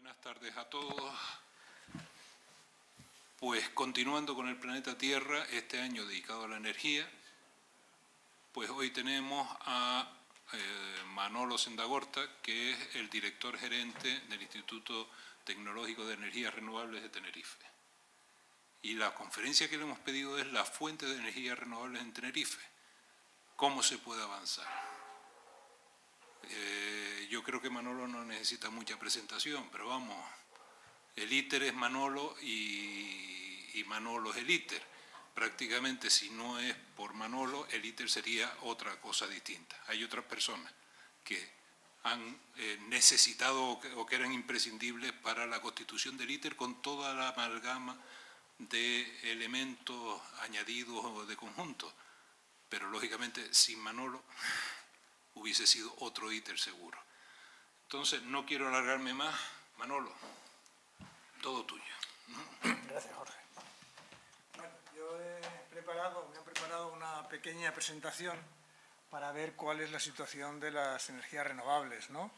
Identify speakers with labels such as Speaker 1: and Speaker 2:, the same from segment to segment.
Speaker 1: Buenas tardes a todos. Pues continuando con el planeta Tierra, este año dedicado a la energía, pues hoy tenemos a Manolo Sendagorta, que es el director gerente del Instituto Tecnológico de Energías Renovables de Tenerife. Y la conferencia que le hemos pedido es la fuente de energías renovables en Tenerife. ¿Cómo se puede avanzar? Yo creo que Manolo no necesita mucha presentación, pero vamos, el ITER es Manolo y Manolo es el ITER. Prácticamente, si no es por Manolo, el ITER sería otra cosa distinta. Hay otras personas que han necesitado o que eran imprescindibles para la constitución del ITER con toda la amalgama de elementos añadidos o de conjuntos. Pero lógicamente sin Manolo hubiese sido otro ITER seguro. Entonces no quiero alargarme más. Manolo, todo tuyo.
Speaker 2: Gracias, Jorge. Bueno, yo me he preparado una pequeña presentación para ver cuál es la situación de las energías renovables, ¿no?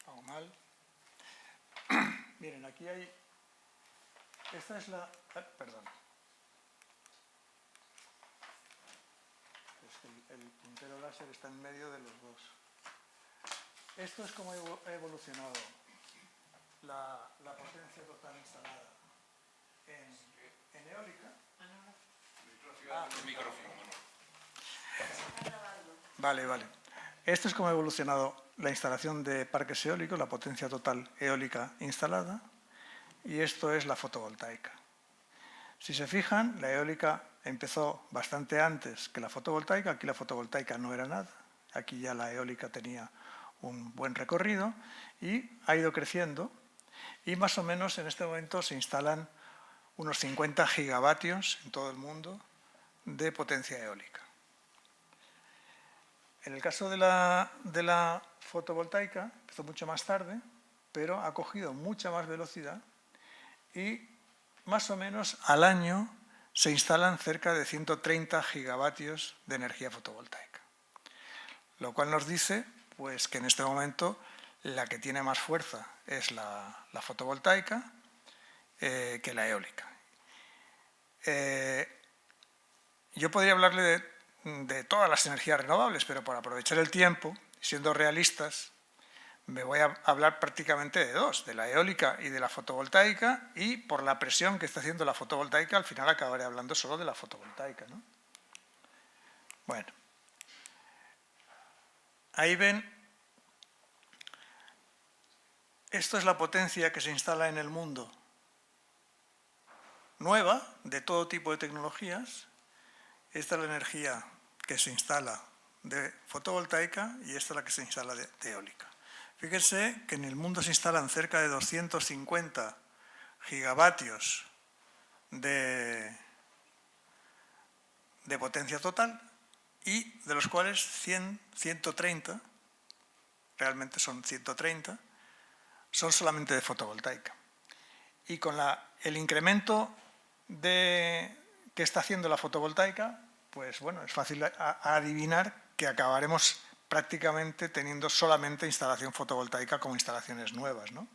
Speaker 2: Hago mal. Miren, aquí hay... Esta es la... perdón. Es que el puntero láser está en medio de los dos. Esto es como ha evolucionado la potencia total instalada en eólica.
Speaker 1: El micrófono,
Speaker 2: Vale. Esto es como ha evolucionado la instalación de parques eólicos, la potencia total eólica instalada, y esto es la fotovoltaica. Si se fijan, la eólica empezó bastante antes que la fotovoltaica. Aquí la fotovoltaica no era nada, aquí ya la eólica tenía un buen recorrido y ha ido creciendo, y más o menos en este momento se instalan unos 50 gigavatios en todo el mundo de potencia eólica. En el caso de la fotovoltaica empezó mucho más tarde, pero ha cogido mucha más velocidad y más o menos al año se instalan cerca de 130 gigavatios de energía fotovoltaica, lo cual nos dice pues que en este momento la que tiene más fuerza es la fotovoltaica que la eólica. Yo podría hablarle de todas las energías renovables, pero para aprovechar el tiempo, siendo realistas, me voy a hablar prácticamente de dos, de la eólica y de la fotovoltaica, y por la presión que está haciendo la fotovoltaica, al final acabaré hablando solo de la fotovoltaica, ¿no? Bueno. Ahí ven, esto es la potencia que se instala en el mundo, nueva, de todo tipo de tecnologías. Esta es la energía que se instala de fotovoltaica y esta es la que se instala de eólica. Fíjense que en el mundo se instalan cerca de 250 gigavatios de potencia total, y de los cuales 130, realmente son 130, son solamente de fotovoltaica. Y con el incremento que está haciendo la fotovoltaica, pues bueno, es fácil adivinar que acabaremos prácticamente teniendo solamente instalación fotovoltaica como instalaciones nuevas, ¿no?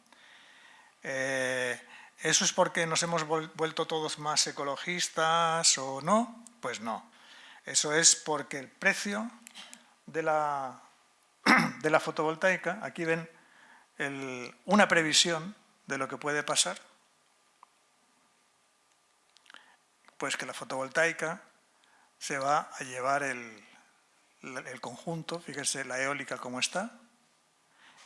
Speaker 2: ¿Eso es porque nos hemos vuelto todos más ecologistas o no? Pues no. Eso es porque el precio de la fotovoltaica, aquí ven una previsión de lo que puede pasar, pues que la fotovoltaica se va a llevar el conjunto, fíjense la eólica como está.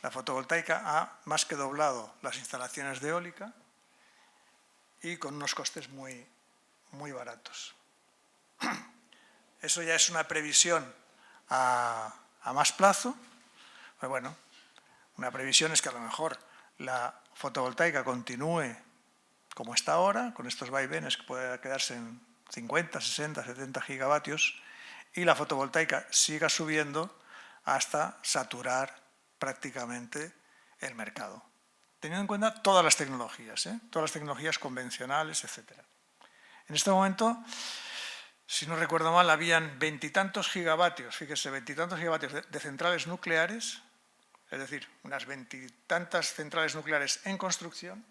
Speaker 2: La fotovoltaica ha más que doblado las instalaciones de eólica y con unos costes muy, muy baratos. Eso ya es una previsión a más plazo. Pues bueno, una previsión es que a lo mejor la fotovoltaica continúe como está ahora, con estos vaivenes que puede quedarse en 50, 60, 70 gigavatios, y la fotovoltaica siga subiendo hasta saturar prácticamente el mercado, teniendo en cuenta todas las tecnologías convencionales, etc. En este momento si no recuerdo mal, habían 20 y tantos gigavatios, fíjese, 20 y tantos gigavatios de centrales nucleares, es decir, unas 20 y tantas centrales nucleares en construcción,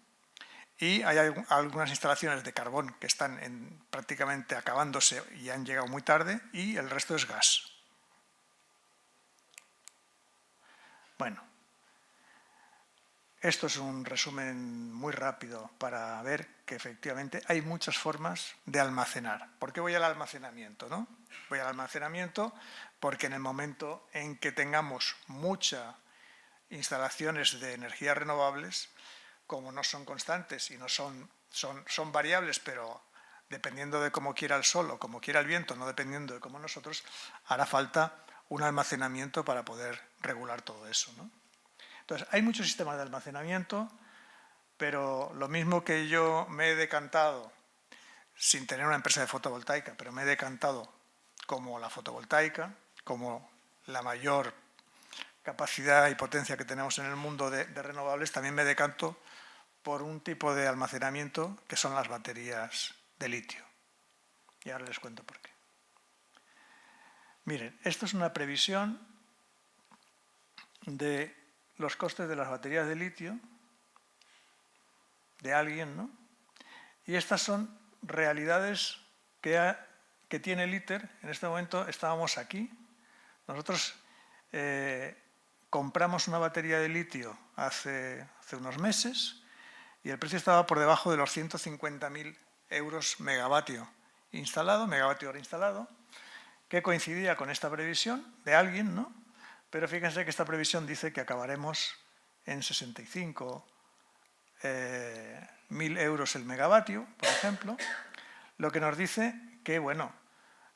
Speaker 2: y hay algunas instalaciones de carbón que están prácticamente acabándose y han llegado muy tarde, y el resto es gas. Bueno, esto es un resumen muy rápido para ver que efectivamente hay muchas formas de almacenar. ¿Por qué voy al almacenamiento, no? Voy al almacenamiento porque en el momento en que tengamos muchas instalaciones de energías renovables, como no son constantes y no son variables, pero dependiendo de cómo quiera el sol o cómo quiera el viento, no dependiendo de cómo nosotros, hará falta un almacenamiento para poder regular todo eso, ¿no? Entonces, hay muchos sistemas de almacenamiento, pero lo mismo que yo me he decantado, sin tener una empresa de fotovoltaica, pero me he decantado como la fotovoltaica, como la mayor capacidad y potencia que tenemos en el mundo de renovables, también me decanto por un tipo de almacenamiento que son las baterías de litio. Y ahora les cuento por qué. Miren, esto es una previsión de los costes de las baterías de litio de alguien, ¿no? Y estas son realidades que tiene el ITER. En este momento estábamos aquí. Nosotros compramos una batería de litio hace unos meses y el precio estaba por debajo de los 150.000 euros megavatio hora instalado, que coincidía con esta previsión de alguien, ¿no? Pero fíjense que esta previsión dice que acabaremos en 65.000 euros el megavatio, por ejemplo, lo que nos dice que, bueno,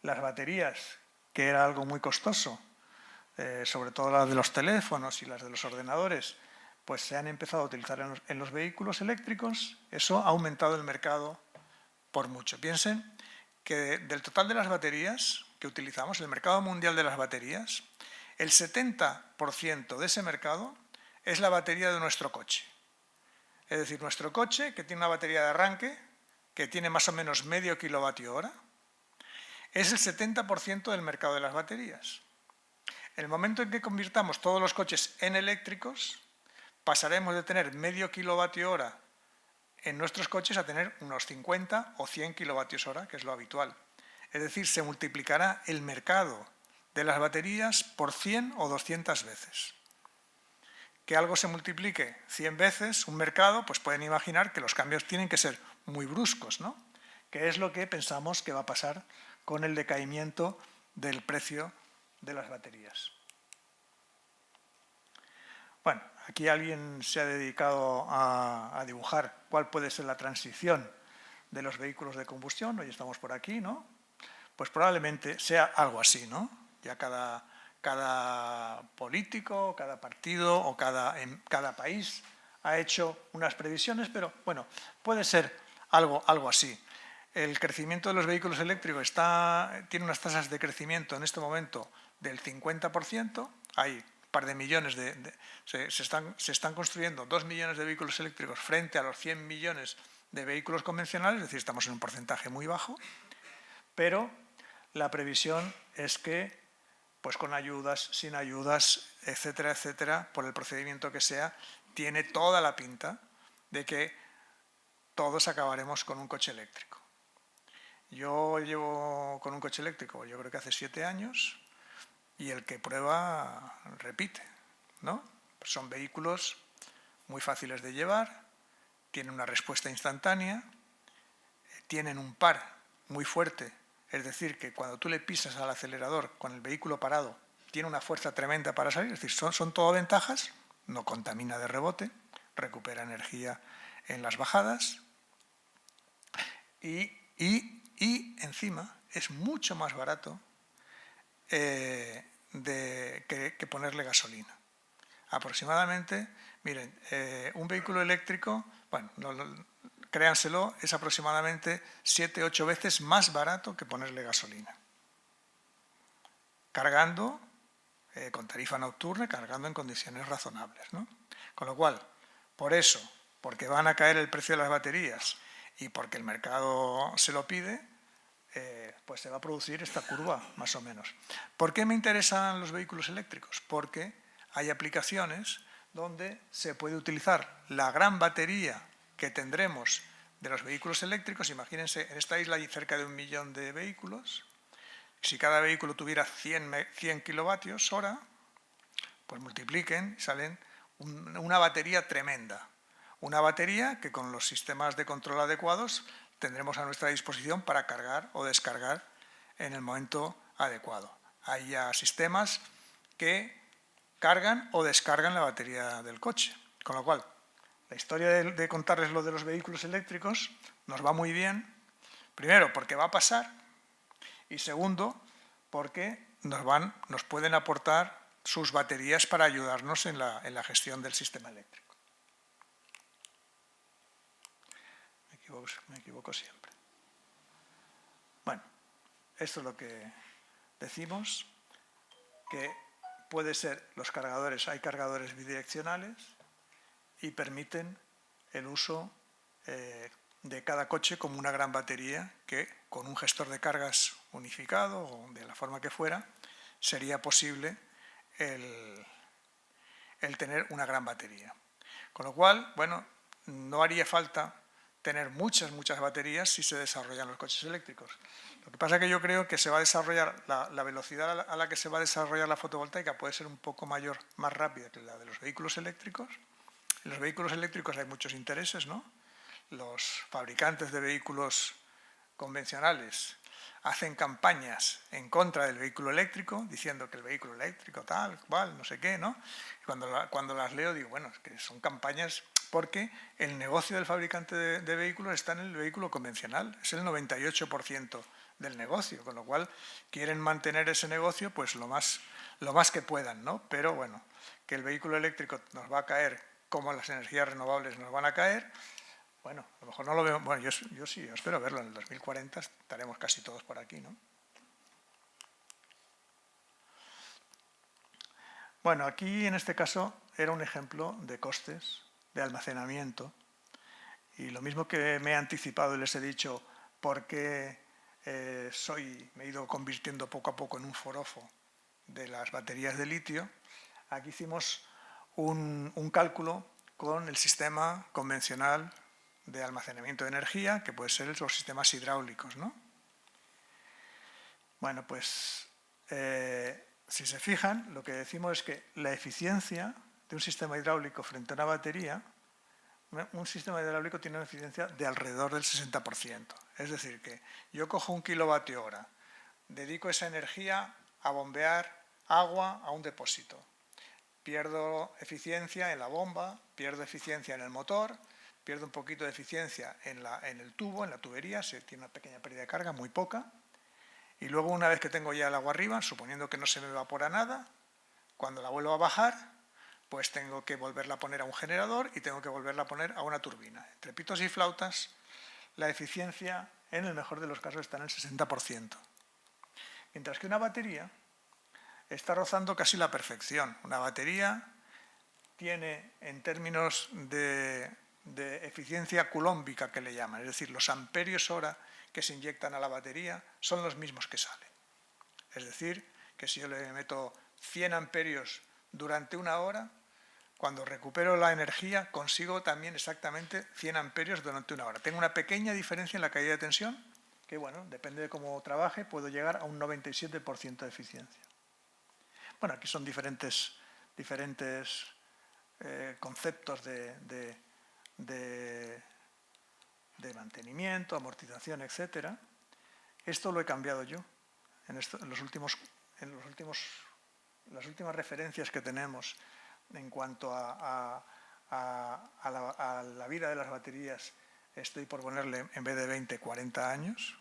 Speaker 2: las baterías, que era algo muy costoso, sobre todo las de los teléfonos y las de los ordenadores, pues se han empezado a utilizar en los vehículos eléctricos. Eso ha aumentado el mercado por mucho. Piensen que del total de las baterías que utilizamos, el mercado mundial de las baterías, el 70% de ese mercado es la batería de nuestro coche. Es decir, nuestro coche, que tiene una batería de arranque, que tiene más o menos medio kilovatio hora, es el 70% del mercado de las baterías. En el momento en que convirtamos todos los coches en eléctricos, pasaremos de tener medio kilovatio hora en nuestros coches a tener unos 50 o 100 kilovatios hora, que es lo habitual. Es decir, se multiplicará el mercado de las baterías por 100 o 200 veces. Que algo se multiplique 100 veces, un mercado, pues pueden imaginar que los cambios tienen que ser muy bruscos, ¿no? Que es lo que pensamos que va a pasar con el decaimiento del precio de las baterías. Bueno, aquí alguien se ha dedicado a dibujar cuál puede ser la transición de los vehículos de combustión. Hoy estamos por aquí, ¿no? Pues probablemente sea algo así, ¿no? Ya cada político, cada partido o cada país ha hecho unas previsiones, pero bueno, puede ser algo así. El crecimiento de los vehículos eléctricos tiene unas tasas de crecimiento en este momento del 50%. Hay un par de millones se están construyendo 2 millones de vehículos eléctricos frente a los 100 millones de vehículos convencionales, es decir, estamos en un porcentaje muy bajo, pero la previsión es que, pues con ayudas, sin ayudas, etcétera, etcétera, por el procedimiento que sea, tiene toda la pinta de que todos acabaremos con un coche eléctrico. Yo llevo con un coche eléctrico, yo creo que hace 7 años, y el que prueba repite, ¿no? Son vehículos muy fáciles de llevar, tienen una respuesta instantánea, tienen un par muy fuerte, es decir, que cuando tú le pisas al acelerador con el vehículo parado, tiene una fuerza tremenda para salir, es decir, son todo ventajas, no contamina de rebote, recupera energía en las bajadas y encima es mucho más barato que ponerle gasolina. Aproximadamente, miren, un vehículo eléctrico, bueno, créanselo, es aproximadamente 7-8 veces más barato que ponerle gasolina. Cargando con tarifa nocturna, cargando en condiciones razonables, ¿no? Con lo cual, por eso, porque van a caer el precio de las baterías y porque el mercado se lo pide, pues se va a producir esta curva, más o menos. ¿Por qué me interesan los vehículos eléctricos? Porque hay aplicaciones donde se puede utilizar la gran batería que tendremos de los vehículos eléctricos. Imagínense, en esta isla hay cerca de 1 millón de vehículos. Si cada vehículo tuviera 100 kilovatios hora, pues multipliquen y salen una batería tremenda. Una batería que con los sistemas de control adecuados tendremos a nuestra disposición para cargar o descargar en el momento adecuado. Hay ya sistemas que cargan o descargan la batería del coche. Con lo cual, la historia de contarles lo de los vehículos eléctricos nos va muy bien. Primero, porque va a pasar. Y segundo, porque nos pueden aportar sus baterías para ayudarnos en la gestión del sistema eléctrico. Me equivoco siempre. Bueno, esto es lo que decimos, que puede ser los cargadores, hay cargadores bidireccionales y permiten el uso de cada coche como una gran batería que con un gestor de cargas unificado o de la forma que fuera sería posible el tener una gran batería. Con lo cual, bueno, no haría falta tener muchas baterías si se desarrollan los coches eléctricos. Lo que pasa es que yo creo que se va a desarrollar, la velocidad a la que se va a desarrollar la fotovoltaica puede ser un poco mayor, más rápida que la de los vehículos eléctricos. En los vehículos eléctricos hay muchos intereses, ¿no? Los fabricantes de vehículos convencionales hacen campañas en contra del vehículo eléctrico, diciendo que el vehículo eléctrico tal, cual, no sé qué, ¿no? Y cuando las leo digo, bueno, es que son campañas porque el negocio del fabricante de vehículos está en el vehículo convencional, es el 98% del negocio, con lo cual quieren mantener ese negocio pues lo más que puedan, ¿no? Pero bueno, que el vehículo eléctrico nos va a caer como las energías renovables nos van a caer. Bueno, a lo mejor no lo veo. Bueno, yo sí, yo espero verlo. En el 2040 estaremos casi todos por aquí, ¿no? Bueno, aquí en este caso era un ejemplo de costes de almacenamiento. Y lo mismo que me he anticipado y les he dicho por qué me he ido convirtiendo poco a poco en un forofo de las baterías de litio, aquí hicimos un cálculo con el sistema convencional de almacenamiento de energía, que puede ser los sistemas hidráulicos, ¿no? Bueno, pues si se fijan, lo que decimos es que la eficiencia de un sistema hidráulico frente a una batería, un sistema hidráulico tiene una eficiencia de alrededor del 60%. Es decir, que yo cojo 1 kilovatio hora, dedico esa energía a bombear agua a un depósito. Pierdo eficiencia en la bomba, pierdo eficiencia en el motor, pierdo un poquito de eficiencia en el tubo, en la tubería, se tiene una pequeña pérdida de carga, muy poca. Y luego, una vez que tengo ya el agua arriba, suponiendo que no se me evapora nada, cuando la vuelvo a bajar, pues tengo que volverla a poner a un generador y tengo que volverla a poner a una turbina. Entre pitos y flautas, la eficiencia, en el mejor de los casos, está en el 60%. Mientras que una batería está rozando casi la perfección. Una batería tiene, en términos de eficiencia culómbica, que le llaman, es decir, los amperios hora que se inyectan a la batería son los mismos que salen. Es decir, que si yo le meto 100 amperios durante 1 hora, cuando recupero la energía consigo también exactamente 100 amperios durante 1 hora. Tengo una pequeña diferencia en la caída de tensión, que bueno, depende de cómo trabaje, puedo llegar a un 97% de eficiencia. Bueno, aquí son diferentes conceptos de mantenimiento, amortización, etc. Esto lo he cambiado yo. Las últimas referencias que tenemos en cuanto a la vida de las baterías, estoy por ponerle, en vez de 20, 40 años,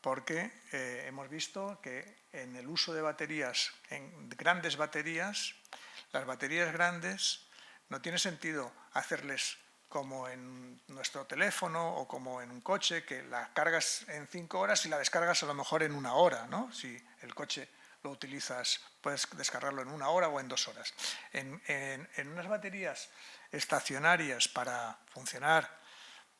Speaker 2: porque hemos visto que en el uso de baterías, en grandes baterías, las baterías grandes no tiene sentido hacerles como en nuestro teléfono o como en un coche, que la cargas en 5 horas y la descargas a lo mejor en 1 hora, ¿no? Si el coche lo utilizas, puedes descargarlo en 1 hora o en 2 horas. En unas baterías estacionarias para funcionar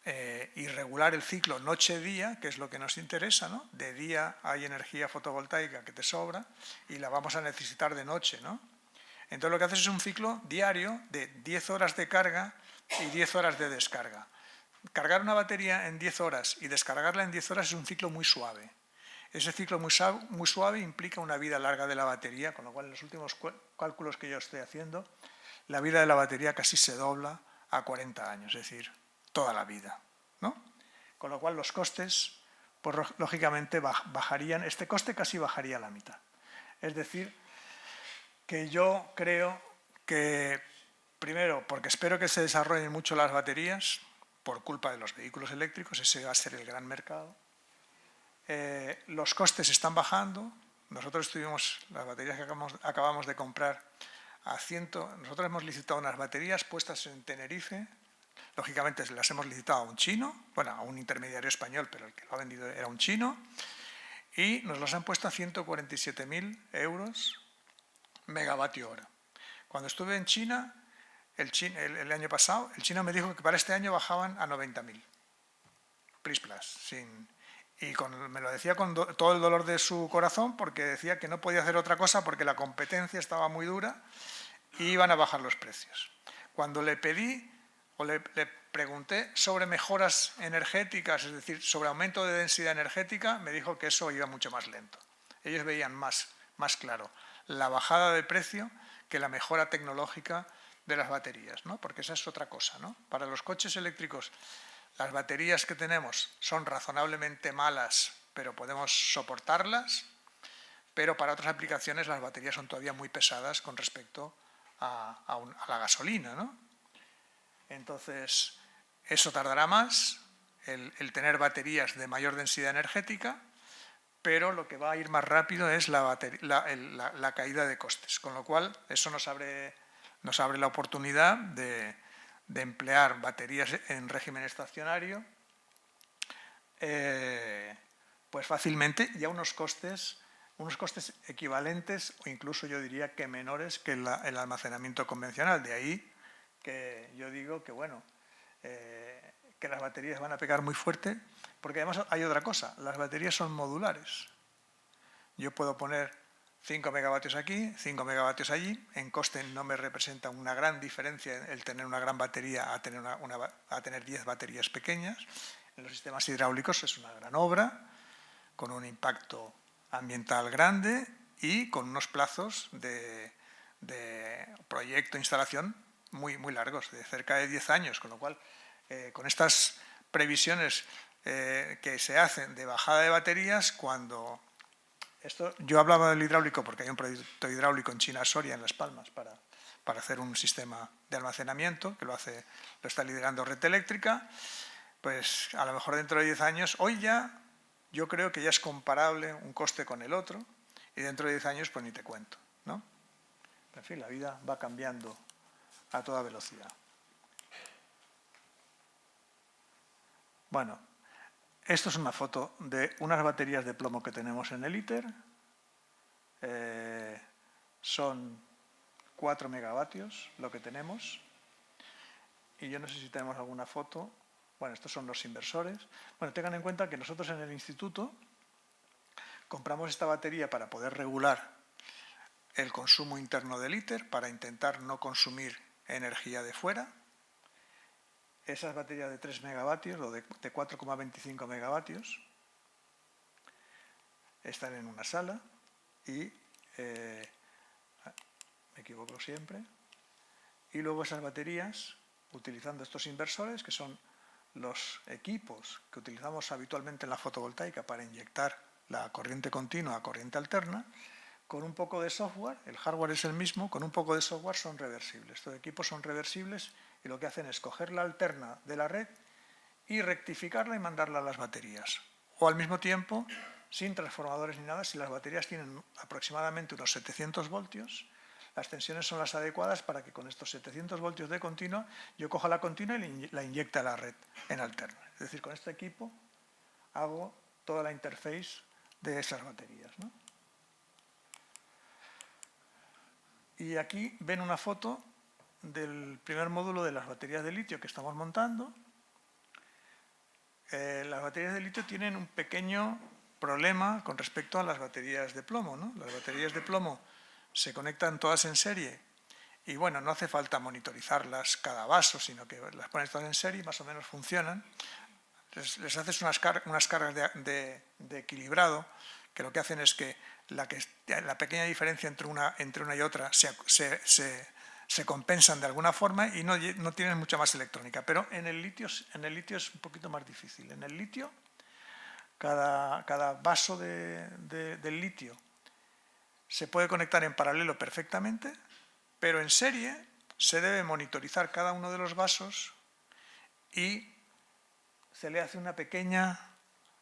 Speaker 2: y regular el ciclo noche-día, que es lo que nos interesa, ¿no? De día hay energía fotovoltaica que te sobra y la vamos a necesitar de noche, ¿no? Entonces lo que haces es un ciclo diario de 10 horas de carga y 10 horas de descarga. Cargar una batería en 10 horas y descargarla en 10 horas es un ciclo muy suave. Ese ciclo muy suave implica una vida larga de la batería, con lo cual en los últimos cálculos que yo estoy haciendo, la vida de la batería casi se dobla a 40 años, es decir, toda la vida, ¿no? Con lo cual los costes, pues, lógicamente bajarían, este coste casi bajaría a la mitad. Es decir, que yo creo que, primero, porque espero que se desarrollen mucho las baterías, por culpa de los vehículos eléctricos, ese va a ser el gran mercado. Los costes están bajando. Nosotros estuvimos, las baterías que acabamos de comprar, nosotros hemos licitado unas baterías puestas en Tenerife. Lógicamente las hemos licitado a un chino, bueno, a un intermediario español, pero el que lo ha vendido era un chino, y nos las han puesto a 147.000 euros megavatio hora. Cuando estuve en China, el año pasado, el chino me dijo que para este año bajaban a 90.000. Plus, y me lo decía con todo el dolor de su corazón, porque decía que no podía hacer otra cosa porque la competencia estaba muy dura y iban a bajar los precios. Cuando le pedí o le pregunté sobre mejoras energéticas, es decir, sobre aumento de densidad energética, me dijo que eso iba mucho más lento. Ellos veían más claro la bajada de precio que la mejora tecnológica de las baterías, ¿no? Porque esa es otra cosa, ¿no? Para los coches eléctricos, las baterías que tenemos son razonablemente malas, pero podemos soportarlas, pero para otras aplicaciones las baterías son todavía muy pesadas con respecto a la gasolina, ¿no? Entonces, eso tardará más, el tener baterías de mayor densidad energética, pero lo que va a ir más rápido es la caída de costes, con lo cual eso nos abre la oportunidad de emplear baterías en régimen estacionario, pues fácilmente, y a unos costes equivalentes o incluso yo diría que menores que el almacenamiento convencional. De ahí que yo digo que, bueno, que las baterías van a pegar muy fuerte, porque además hay otra cosa, las baterías son modulares. Yo puedo poner 5 megavatios aquí, 5 megavatios allí. En coste no me representa una gran diferencia el tener una gran batería a tener 10 baterías pequeñas. En los sistemas hidráulicos es una gran obra, con un impacto ambiental grande y con unos plazos de proyecto e instalación muy largos, de cerca de 10 años. Con lo cual, con estas previsiones que se hacen de bajada de baterías, yo hablaba del hidráulico porque hay un proyecto hidráulico en China, Soria, en Las Palmas, para hacer un sistema de almacenamiento, que lo está liderando Red Eléctrica. Pues a lo mejor dentro de 10 años, hoy ya yo creo que ya es comparable un coste con el otro, y dentro de 10 años pues ni te cuento, ¿no? En fin, la vida va cambiando a toda velocidad. Bueno, esto es una foto de unas baterías de plomo que tenemos en el ITER. Son 4 megavatios lo que tenemos. Y yo no sé si tenemos alguna foto. Bueno, estos son los inversores. Bueno, tengan en cuenta que nosotros en el instituto compramos esta batería para poder regular el consumo interno del ITER, para intentar no consumir energía de fuera. Esas baterías de 3 megavatios o de 4,25 megavatios están en una sala y me equivoco siempre. Y luego esas baterías, utilizando estos inversores, que son los equipos que utilizamos habitualmente en la fotovoltaica para inyectar la corriente continua a corriente alterna, con un poco de software, el hardware es el mismo, con un poco de software son reversibles. Estos equipos son reversibles y lo que hacen es coger la alterna de la red y rectificarla y mandarla a las baterías. O al mismo tiempo, sin transformadores ni nada, si las baterías tienen aproximadamente unos 700 voltios, las tensiones son las adecuadas para que con estos 700 voltios de continua yo coja la continua y la inyecte a la red en alterna. Es decir, con este equipo hago toda la interface de esas baterías, ¿no? Y aquí ven una foto del primer módulo de las baterías de litio que estamos montando. las baterías de litio tienen un pequeño problema con respecto a las baterías de plomo, ¿no? Las baterías de plomo se conectan todas en serie y bueno, no hace falta monitorizarlas cada vaso, sino que las pones todas en serie y más o menos funcionan. Les haces unas cargas de equilibrado que lo que hacen es que la pequeña diferencia entre una y otra se compensan de alguna forma y no tienes mucha más electrónica. Pero en el litio es un poquito más difícil. En el litio, cada vaso del litio se puede conectar en paralelo perfectamente, pero en serie se debe monitorizar cada uno de los vasos y se le hace una pequeña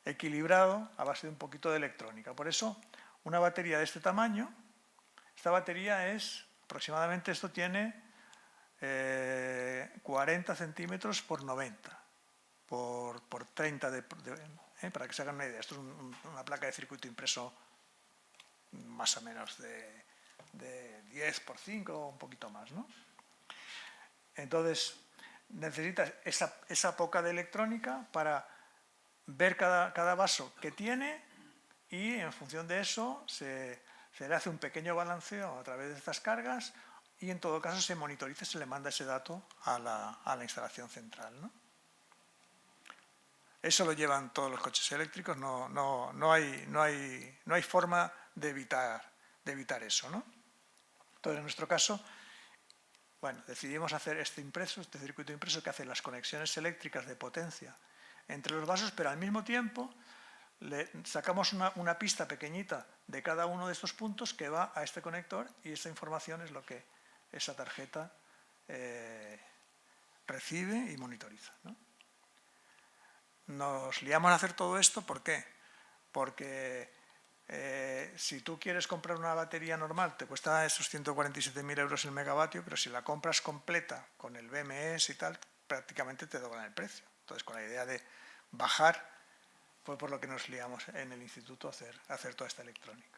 Speaker 2: equilibrado a base de un poquito de electrónica. Por eso, una batería de este tamaño, esta batería es aproximadamente, esto tiene 40 centímetros por 90, por 30, para que se hagan una idea. Esto es una placa de circuito impreso más o menos de 10 por 5 o un poquito más, ¿no? Entonces, necesitas esa poca de electrónica para ver cada vaso que tiene y en función de eso se le hace un pequeño balanceo a través de estas cargas y en todo caso se monitoriza y se le manda ese dato a la instalación central, ¿no? Eso lo llevan todos los coches eléctricos, no hay forma de evitar eso, ¿no? Entonces, en nuestro caso, bueno, decidimos hacer este circuito impreso que hace las conexiones eléctricas de potencia entre los vasos, pero al mismo tiempo le sacamos una pista pequeñita de cada uno de estos puntos que va a este conector y esa información es lo que esa tarjeta recibe y monitoriza, ¿no? Nos liamos a hacer todo esto, ¿por qué? Porque si tú quieres comprar una batería normal te cuesta esos 147.000 euros el megavatio, pero si la compras completa con el BMS y tal, prácticamente te doblan el precio. Entonces, con la idea de bajar, fue por lo que nos liamos en el instituto a hacer toda esta electrónica.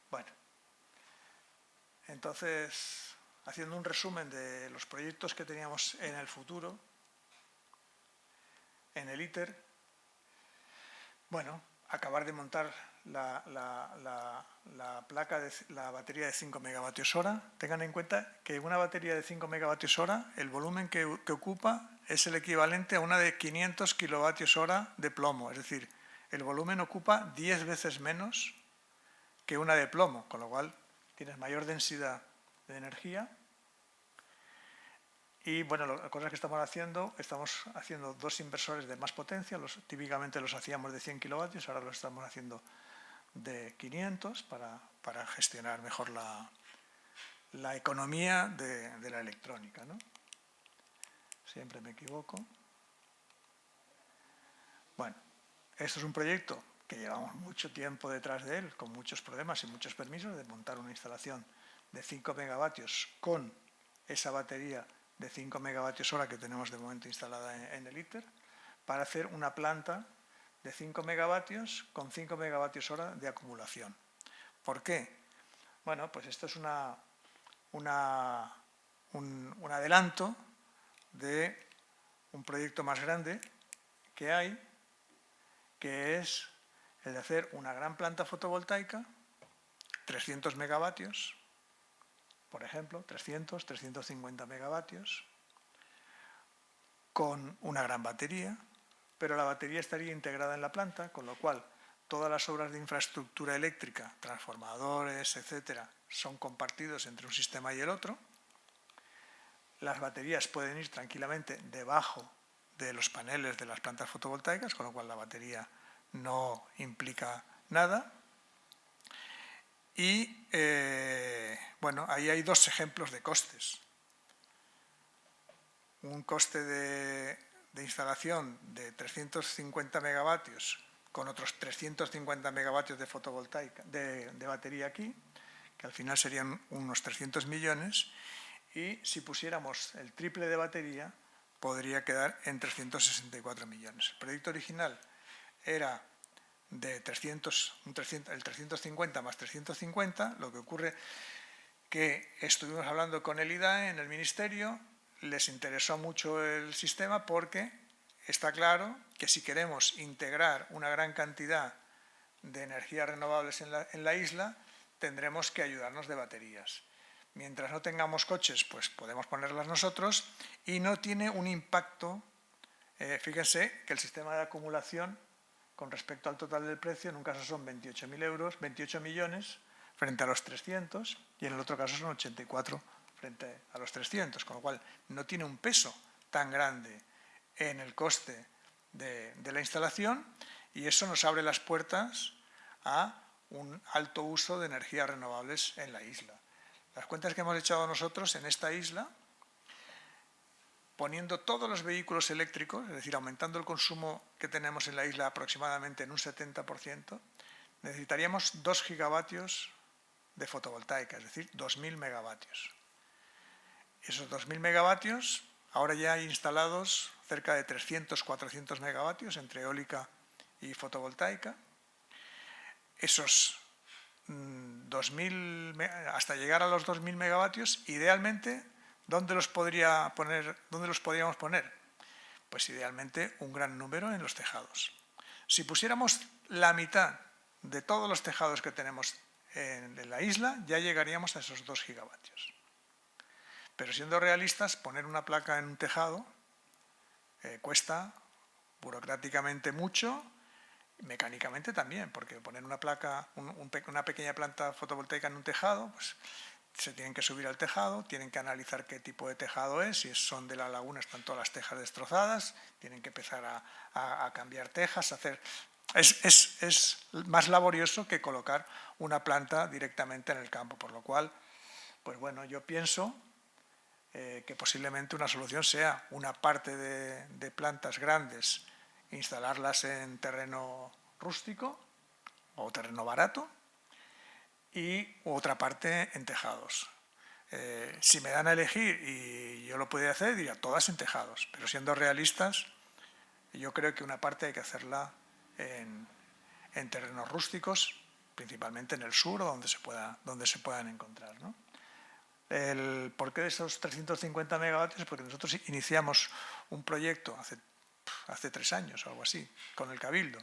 Speaker 2: Bueno, entonces, haciendo un resumen de los proyectos que teníamos en el futuro, en el ITER, bueno, acabar de montar la batería de 5 megavatios hora. Tengan en cuenta que una batería de 5 megavatios hora, el volumen que ocupa es el equivalente a una de 500 kilovatios hora de plomo. Es decir, el volumen ocupa 10 veces menos que una de plomo, con lo cual tienes mayor densidad de energía. Y bueno, las cosas que estamos haciendo dos inversores de más potencia, típicamente los hacíamos de 100 kilovatios, ahora los estamos haciendo de 500 para gestionar mejor la economía de la electrónica, ¿no? Siempre me equivoco. Bueno, esto es un proyecto que llevamos mucho tiempo detrás de él, con muchos problemas y muchos permisos, de montar una instalación de 5 megavatios con esa batería de 5 megavatios hora que tenemos de momento instalada en el ITER, para hacer una planta de 5 megavatios con 5 megavatios hora de acumulación. ¿Por qué? Bueno, pues esto es un adelanto de un proyecto más grande que hay, que es el de hacer una gran planta fotovoltaica, 300 megavatios, por ejemplo, 350 megavatios, con una gran batería, pero la batería estaría integrada en la planta, con lo cual todas las obras de infraestructura eléctrica, transformadores, etcétera, son compartidos entre un sistema y el otro. Las baterías pueden ir tranquilamente debajo de los paneles de las plantas fotovoltaicas, con lo cual la batería no implica nada. Y, bueno, ahí hay dos ejemplos de costes. Un coste de instalación de 350 megavatios con otros 350 megavatios de fotovoltaica, de batería aquí, que al final serían unos 300 millones, y si pusiéramos el triple de batería, podría quedar en 364 millones. El proyecto original era de el 350 más 350, lo que ocurre que estuvimos hablando con el IDAE en el Ministerio, les interesó mucho el sistema porque está claro que si queremos integrar una gran cantidad de energías renovables en la isla, tendremos que ayudarnos de baterías. Mientras no tengamos coches, pues podemos ponerlas nosotros y no tiene un impacto. Fíjense que el sistema de acumulación con respecto al total del precio, en un caso son 28.000 euros, 28 millones frente a los 300 y en el otro caso son 84 frente a los 300, con lo cual no tiene un peso tan grande en el coste de la instalación y eso nos abre las puertas a un alto uso de energías renovables en la isla. Las cuentas que hemos echado nosotros en esta isla, poniendo todos los vehículos eléctricos, es decir, aumentando el consumo que tenemos en la isla aproximadamente en un 70%, necesitaríamos 2 gigavatios de fotovoltaica, es decir, 2.000 megavatios. Esos 2.000 megavatios, ahora ya hay instalados cerca de 300-400 megavatios entre eólica y fotovoltaica. Esos 2.000, hasta llegar a los 2.000 megavatios, idealmente, ¿dónde los podríamos poner? Pues idealmente un gran número en los tejados. Si pusiéramos la mitad de todos los tejados que tenemos en la isla, ya llegaríamos a esos 2 gigavatios. Pero siendo realistas, poner una placa en un tejado cuesta burocráticamente mucho, mecánicamente también, porque poner una placa, una pequeña planta fotovoltaica en un tejado, pues se tienen que subir al tejado, tienen que analizar qué tipo de tejado es, si son de la laguna están todas las tejas destrozadas, tienen que empezar a cambiar tejas, es más laborioso que colocar una planta directamente en el campo, por lo cual, pues bueno, yo pienso que posiblemente una solución sea una parte de plantas grandes, instalarlas en terreno rústico o terreno barato y otra parte en tejados. Si me dan a elegir y yo lo pudiera hacer, diría todas en tejados, pero siendo realistas, yo creo que una parte hay que hacerla en terrenos rústicos, principalmente en el sur o donde se puedan encontrar, ¿no? El porqué de esos 350 megavatios es porque nosotros iniciamos un proyecto hace 3 años o algo así, con el Cabildo,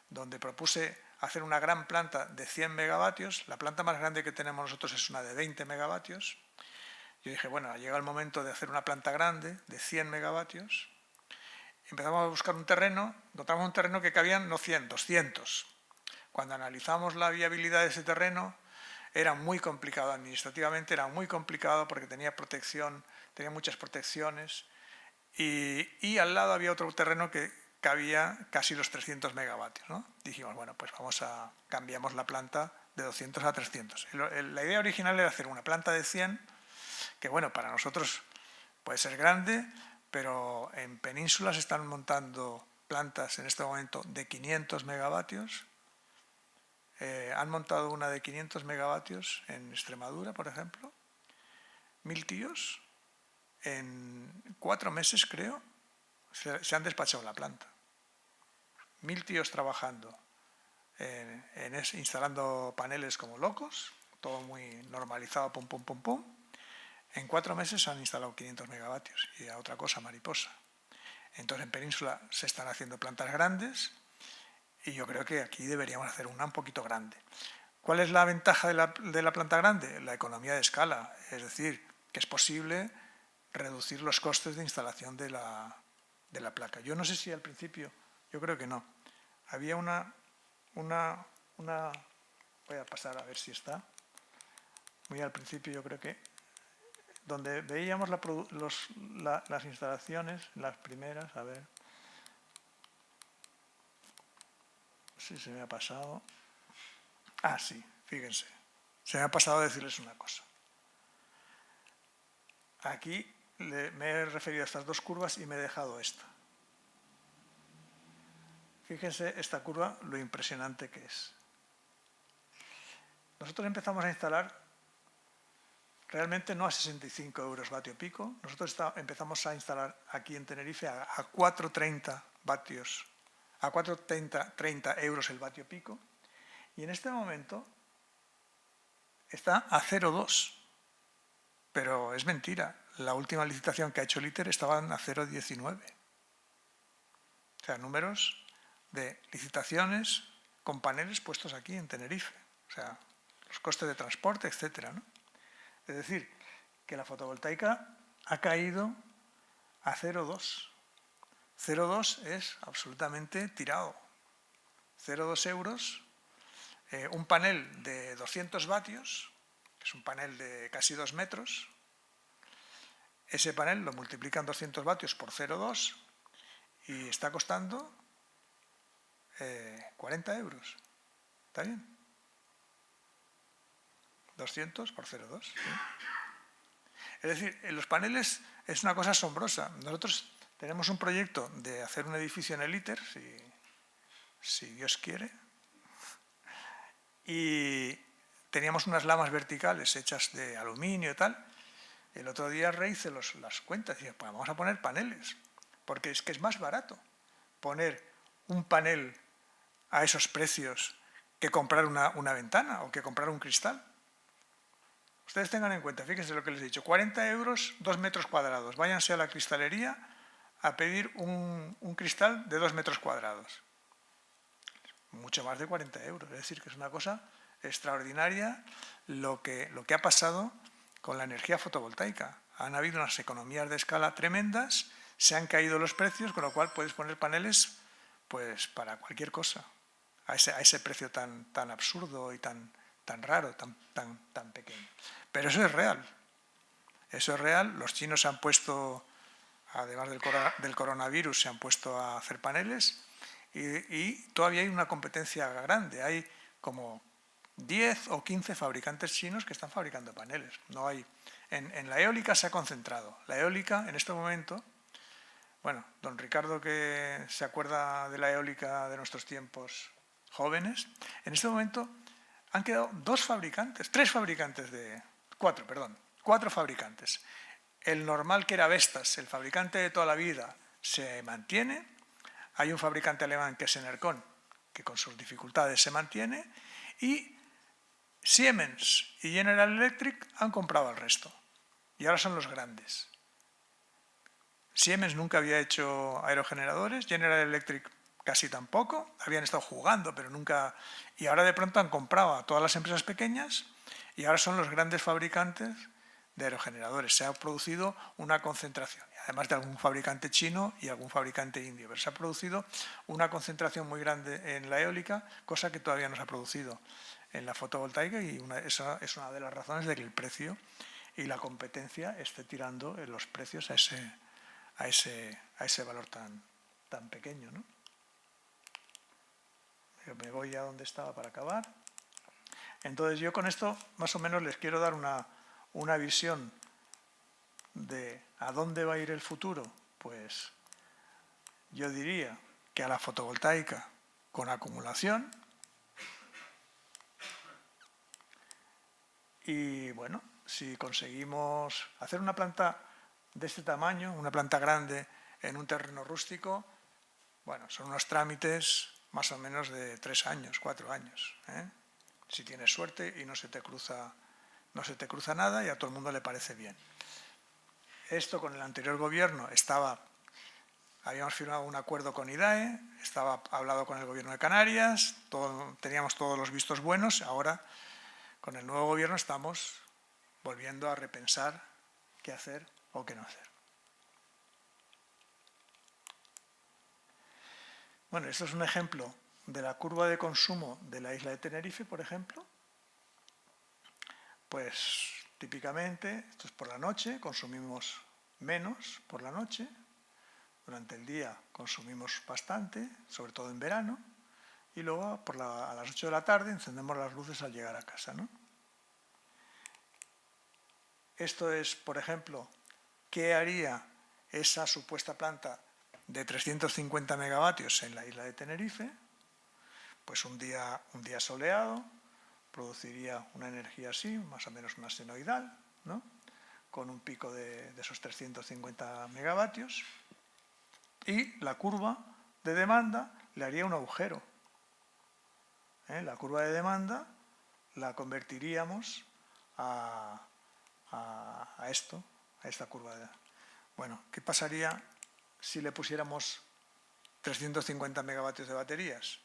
Speaker 2: donde propuse hacer una gran planta de 100 megavatios. La planta más grande que tenemos nosotros es una de 20 megavatios. Yo dije, bueno, ha llegado el momento de hacer una planta grande de 100 megavatios. Empezamos a buscar un terreno, encontramos un terreno que cabían no 100, 200. Cuando analizamos la viabilidad de ese terreno, era muy complicado administrativamente, era muy complicado porque tenía protección, tenía muchas protecciones y al lado había otro terreno que cabía casi los 300 megavatios, ¿no? Dijimos, bueno, pues cambiamos la planta de 200 a 300. La idea original era hacer una planta de 100, que bueno, para nosotros puede ser grande, pero en Península se están montando plantas en este momento de 500 megavatios. Han montado una de 500 megavatios en Extremadura, por ejemplo. 1.000 tíos, en 4 meses creo, se han despachado la planta. 1.000 tíos trabajando, instalando paneles como locos, todo muy normalizado, pum, pum, pum, pum. En 4 meses se han instalado 500 megavatios y a otra cosa, mariposa. Entonces en Península se están haciendo plantas grandes y yo creo que aquí deberíamos hacer una un poquito grande. ¿Cuál es la ventaja de la planta grande? La economía de escala, es decir, que es posible reducir los costes de instalación de la placa. Yo no sé si al principio, yo creo que no. Había una voy a pasar a ver si está. Muy al principio yo creo que, donde veíamos las instalaciones, las primeras, a ver. Sí, se me ha pasado. Ah, sí, fíjense. Se me ha pasado decirles una cosa. Aquí me he referido a estas 2 curvas y me he dejado esta. Fíjense esta curva, lo impresionante que es. Nosotros empezamos a instalar realmente no a 65 euros vatio pico. Nosotros empezamos a instalar aquí en Tenerife a 4,30 vatios, a 4,30 euros el vatio pico. Y en este momento está a 0,2. pero es mentira. La última licitación que ha hecho el ITER estaban a 0,19. O sea, números de licitaciones con paneles puestos aquí en Tenerife. O sea, los costes de transporte, etcétera, ¿no? Es decir, que la fotovoltaica ha caído a 0,2. 0,2 es absolutamente tirado. 0,2 euros. Un panel de 200 vatios, que es un panel de casi 2 metros, ese panel lo multiplican 200 vatios por 0,2 y está costando 40 euros. ¿Está bien? 200 por 0,2. ¿Sí? Es decir, los paneles es una cosa asombrosa. Nosotros tenemos un proyecto de hacer un edificio en el ITER, si Dios quiere, y teníamos unas lamas verticales hechas de aluminio y tal. El otro día Rey hice las cuentas y dije, pues vamos a poner paneles, porque es que es más barato poner un panel a esos precios que comprar una ventana o que comprar un cristal. Ustedes tengan en cuenta, fíjense lo que les he dicho, 40 euros, 2 metros cuadrados. Váyanse a la cristalería a pedir un cristal de 2 metros cuadrados. Mucho más de 40 euros. Es decir, que es una cosa extraordinaria lo que ha pasado con la energía fotovoltaica. Han habido unas economías de escala tremendas, se han caído los precios, con lo cual puedes poner paneles pues, para cualquier cosa, a ese precio tan absurdo y tan raro, tan pequeño. Pero eso es real. Eso es real. Los chinos se han puesto, además del coronavirus, se han puesto a hacer paneles y todavía hay una competencia grande. Hay como 10 o 15 fabricantes chinos que están fabricando paneles. No hay. En la eólica se ha concentrado. La eólica, en este momento, bueno, don Ricardo, que se acuerda de la eólica de nuestros tiempos jóvenes, en este momento han quedado cuatro fabricantes. El normal, que era Vestas, el fabricante de toda la vida, se mantiene. Hay un fabricante alemán que es Enercon, que con sus dificultades se mantiene, y Siemens y General Electric han comprado al resto. Y ahora son los grandes. Siemens nunca había hecho aerogeneradores, General Electric casi tampoco, habían estado jugando, pero nunca... Y ahora de pronto han comprado a todas las empresas pequeñas y ahora son los grandes fabricantes de aerogeneradores. Se ha producido una concentración, además de algún fabricante chino y algún fabricante indio, pero se ha producido una concentración muy grande en la eólica, cosa que todavía no se ha producido en la fotovoltaica, y esa es una de las razones de que el precio y la competencia esté tirando en los precios a ese valor tan pequeño, ¿no? Me voy a donde estaba para acabar. Entonces yo con esto más o menos les quiero dar una visión de a dónde va a ir el futuro. Pues yo diría que a la fotovoltaica con acumulación, y bueno, si conseguimos hacer una planta de este tamaño, una planta grande en un terreno rústico, bueno, son unos trámites más o menos de 3 años, 4 años, ¿eh? Si tienes suerte y no se te cruza nada y a todo el mundo le parece bien. Esto con el anterior gobierno habíamos firmado un acuerdo con IDAE, estaba hablado con el gobierno de Canarias, teníamos todos los vistos buenos. Ahora con el nuevo gobierno estamos volviendo a repensar qué hacer o qué no hacer. Bueno, esto es un ejemplo de la curva de consumo de la isla de Tenerife, por ejemplo. Pues típicamente, esto es por la noche, consumimos menos por la noche. Durante el día consumimos bastante, sobre todo en verano. Y luego a las 8 de la tarde encendemos las luces al llegar a casa, ¿no? Esto es, por ejemplo, qué haría esa supuesta planta de 350 megavatios en la isla de Tenerife. Pues un día soleado produciría una energía así, más o menos una senoidal, ¿no? Con un pico de esos 350 megavatios, y la curva de demanda le haría un agujero. La curva de demanda la convertiríamos a a esto, a esta curva. Bueno, ¿qué pasaría si le pusiéramos 350 megavatios de baterías?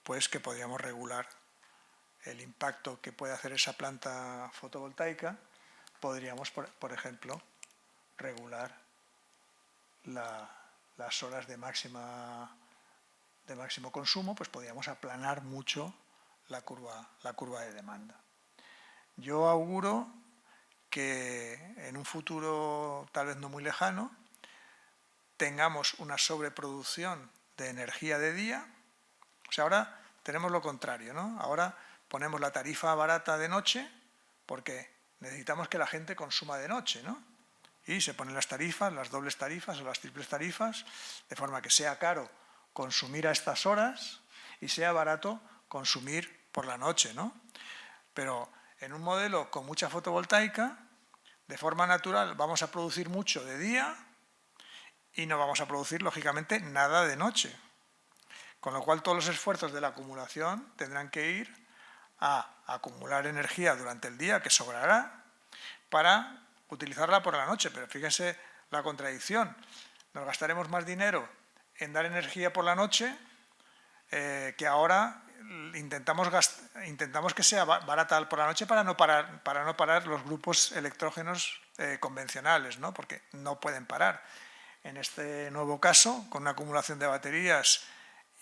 Speaker 2: Pues que podríamos regular el impacto que puede hacer esa planta fotovoltaica. Podríamos, por ejemplo, regular las horas de máximo consumo, pues podríamos aplanar mucho la curva de demanda. Yo auguro que en un futuro tal vez no muy lejano tengamos una sobreproducción de energía de día. O sea, ahora tenemos lo contrario, ¿no? Ahora ponemos la tarifa barata de noche porque necesitamos que la gente consuma de noche, ¿no? Y se ponen las tarifas, las dobles tarifas o las triples tarifas, de forma que sea caro consumir a estas horas y sea barato consumir por la noche, ¿no? Pero en un modelo con mucha fotovoltaica, de forma natural vamos a producir mucho de día y no vamos a producir, lógicamente, nada de noche. Con lo cual todos los esfuerzos de la acumulación tendrán que ir a acumular energía durante el día, que sobrará, para utilizarla por la noche. Pero fíjense la contradicción. Nos gastaremos más dinero en dar energía por la noche que ahora intentamos que sea barata por la noche para no parar los grupos electrógenos convencionales, ¿no? Porque no pueden parar. En este nuevo caso, con una acumulación de baterías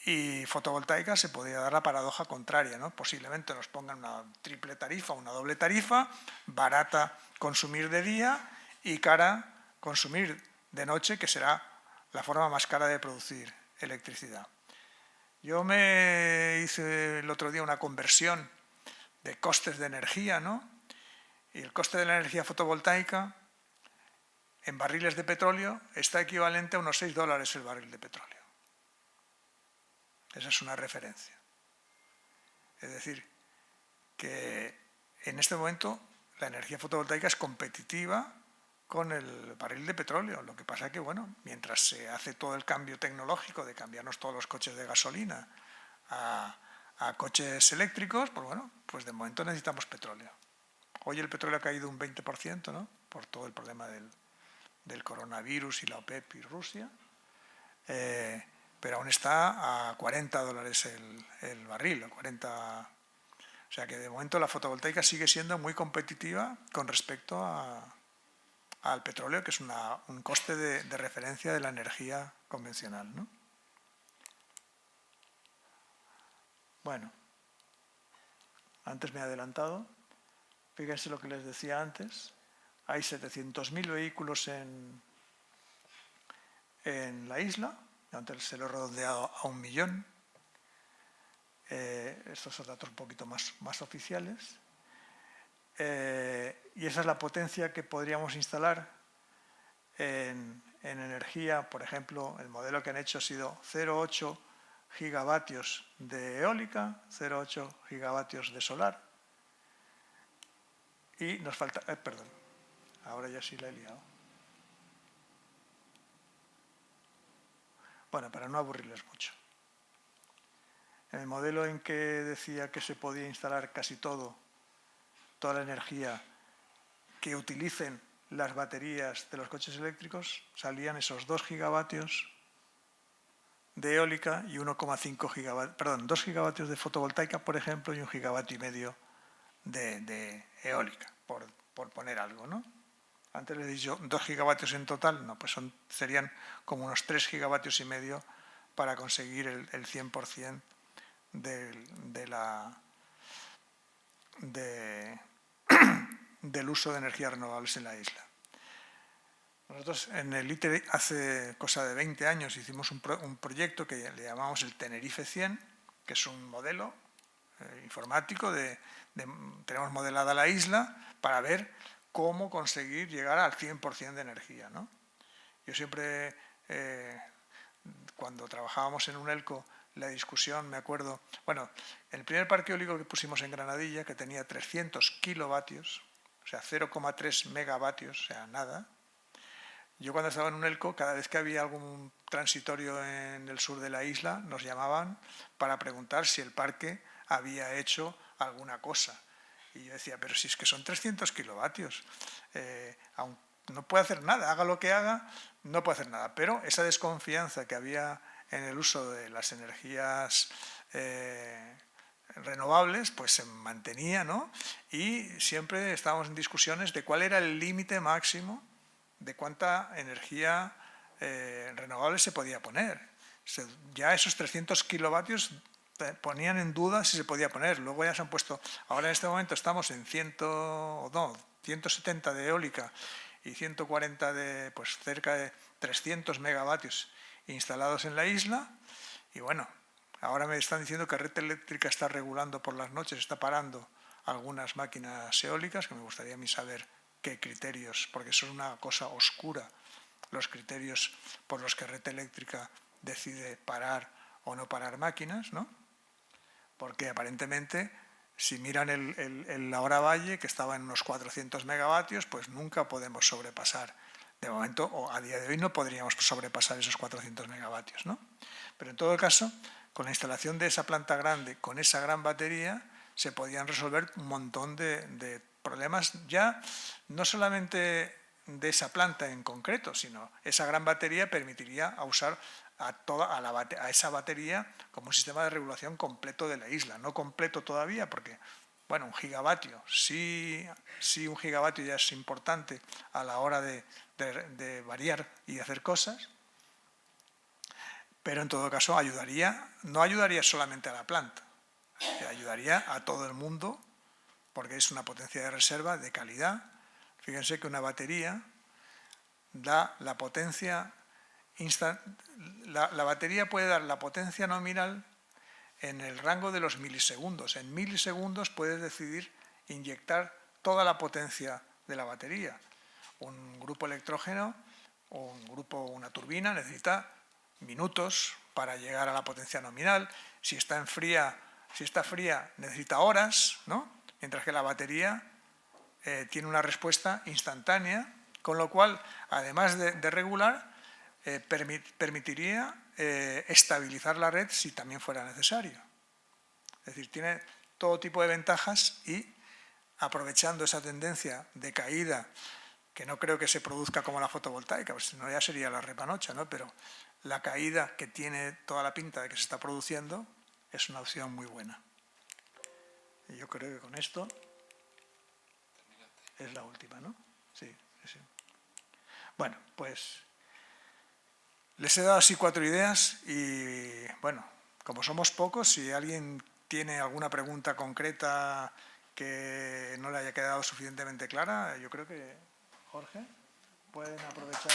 Speaker 2: y fotovoltaicas, se podría dar la paradoja contraria, ¿no? Posiblemente nos pongan una triple tarifa, una doble tarifa, barata consumir de día y cara consumir de noche, que será la forma más cara de producir electricidad. Yo me hice el otro día una conversión de costes de energía, ¿no? Y el coste de la energía fotovoltaica en barriles de petróleo está equivalente a unos $6 el barril de petróleo. Esa es una referencia. Es decir, que en este momento la energía fotovoltaica es competitiva con el barril de petróleo. Lo que pasa es que, bueno, mientras se hace todo el cambio tecnológico de cambiarnos todos los coches de gasolina a coches eléctricos, pues bueno, pues de momento necesitamos petróleo. Hoy el petróleo ha caído un 20%, ¿no? Por todo el problema del coronavirus y la OPEP y Rusia. Pero aún está a $40 el barril, o sea que de momento la fotovoltaica sigue siendo muy competitiva con respecto al petróleo, que es un coste de referencia de la energía convencional, ¿no? Bueno, antes me he adelantado. Fíjense lo que les decía antes. Hay 700.000 vehículos en la isla. Antes se lo he redondeado a 1 millón. Estos son datos un poquito más oficiales. Y esa es la potencia que podríamos instalar en energía. Por ejemplo, el modelo que han hecho ha sido 0,8 gigavatios de eólica, 0,8 gigavatios de solar. Y nos falta... perdón, ahora ya sí la he liado. Bueno, para no aburrirles mucho. En el modelo en que decía que se podía instalar casi toda la energía que utilicen las baterías de los coches eléctricos, salían esos 2 gigavatios de eólica y 1,5 gigavatios, perdón, 2 gigavatios de fotovoltaica, por ejemplo, y 1,5 gigavatios de eólica, por poner algo, ¿no? Antes les he dicho 2 gigavatios en total, no, pues serían como unos 3,5 gigavatios para conseguir el 100% del uso de energías renovables en la isla. Nosotros en el ITER hace cosa de 20 años hicimos un proyecto que le llamamos el Tenerife 100, que es un modelo informático tenemos modelada la isla para ver cómo conseguir llegar al 100% de energía, ¿no? Yo siempre, cuando trabajábamos en UNELCO, la discusión, me acuerdo, bueno, el primer parque eólico que pusimos en Granadilla, que tenía 300 kilovatios, o sea, 0,3 megavatios, o sea, nada. Yo cuando estaba en UNELCO, cada vez que había algún transitorio en el sur de la isla, nos llamaban para preguntar si el parque había hecho alguna cosa. Y yo decía, pero si es que son 300 kilovatios, no puede hacer nada, haga lo que haga, no puede hacer nada. Pero esa desconfianza que había en el uso de las energías renovables, pues se mantenía, ¿no? Y siempre estábamos en discusiones de cuál era el límite máximo de cuánta energía renovable se podía poner. Ya esos 300 kilovatios ponían en duda si se podía poner. Luego ya se han puesto, ahora en este momento estamos en 170 de eólica y 140 de, pues cerca de 300 megavatios instalados en la isla. Y bueno, ahora me están diciendo que Red Eléctrica está regulando por las noches, está parando algunas máquinas eólicas, que me gustaría a mí saber qué criterios, porque eso es una cosa oscura, los criterios por los que Red Eléctrica decide parar o no parar máquinas, ¿no? Porque aparentemente, si miran la hora valle, que estaba en unos 400 megavatios, pues nunca podemos sobrepasar. De momento, o a día de hoy, no podríamos sobrepasar esos 400 megavatios, ¿no? Pero en todo caso, con la instalación de esa planta grande, con esa gran batería, se podían resolver un montón de problemas, ya no solamente de esa planta en concreto, sino esa gran batería permitiría usar a esa batería como un sistema de regulación completo de la isla. No completo todavía, porque, bueno, 1 gigavatio, sí 1 gigavatio ya es importante a la hora de variar y de hacer cosas, pero en todo caso no ayudaría solamente a la planta, ayudaría a todo el mundo, porque es una potencia de reserva de calidad. Fíjense que una batería da la potencia la batería puede dar la potencia nominal en el rango de los milisegundos. En milisegundos puedes decidir inyectar toda la potencia de la batería. Un grupo electrógeno o una turbina necesita minutos para llegar a la potencia nominal. Si está fría necesita horas, ¿no? Mientras que la batería tiene una respuesta instantánea, con lo cual, además de regular, permitiría estabilizar la red si también fuera necesario. Es decir, tiene todo tipo de ventajas y, aprovechando esa tendencia de caída, que no creo que se produzca como la fotovoltaica, pues si no ya sería la repanocha, ¿no? Pero la caída que tiene toda la pinta de que se está produciendo es una opción muy buena. Y yo creo que con esto es la última, ¿no? Sí. Bueno, pues les he dado así 4 ideas y, bueno, como somos pocos, si alguien tiene alguna pregunta concreta que no le haya quedado suficientemente clara, yo creo que, Jorge, pueden aprovechar.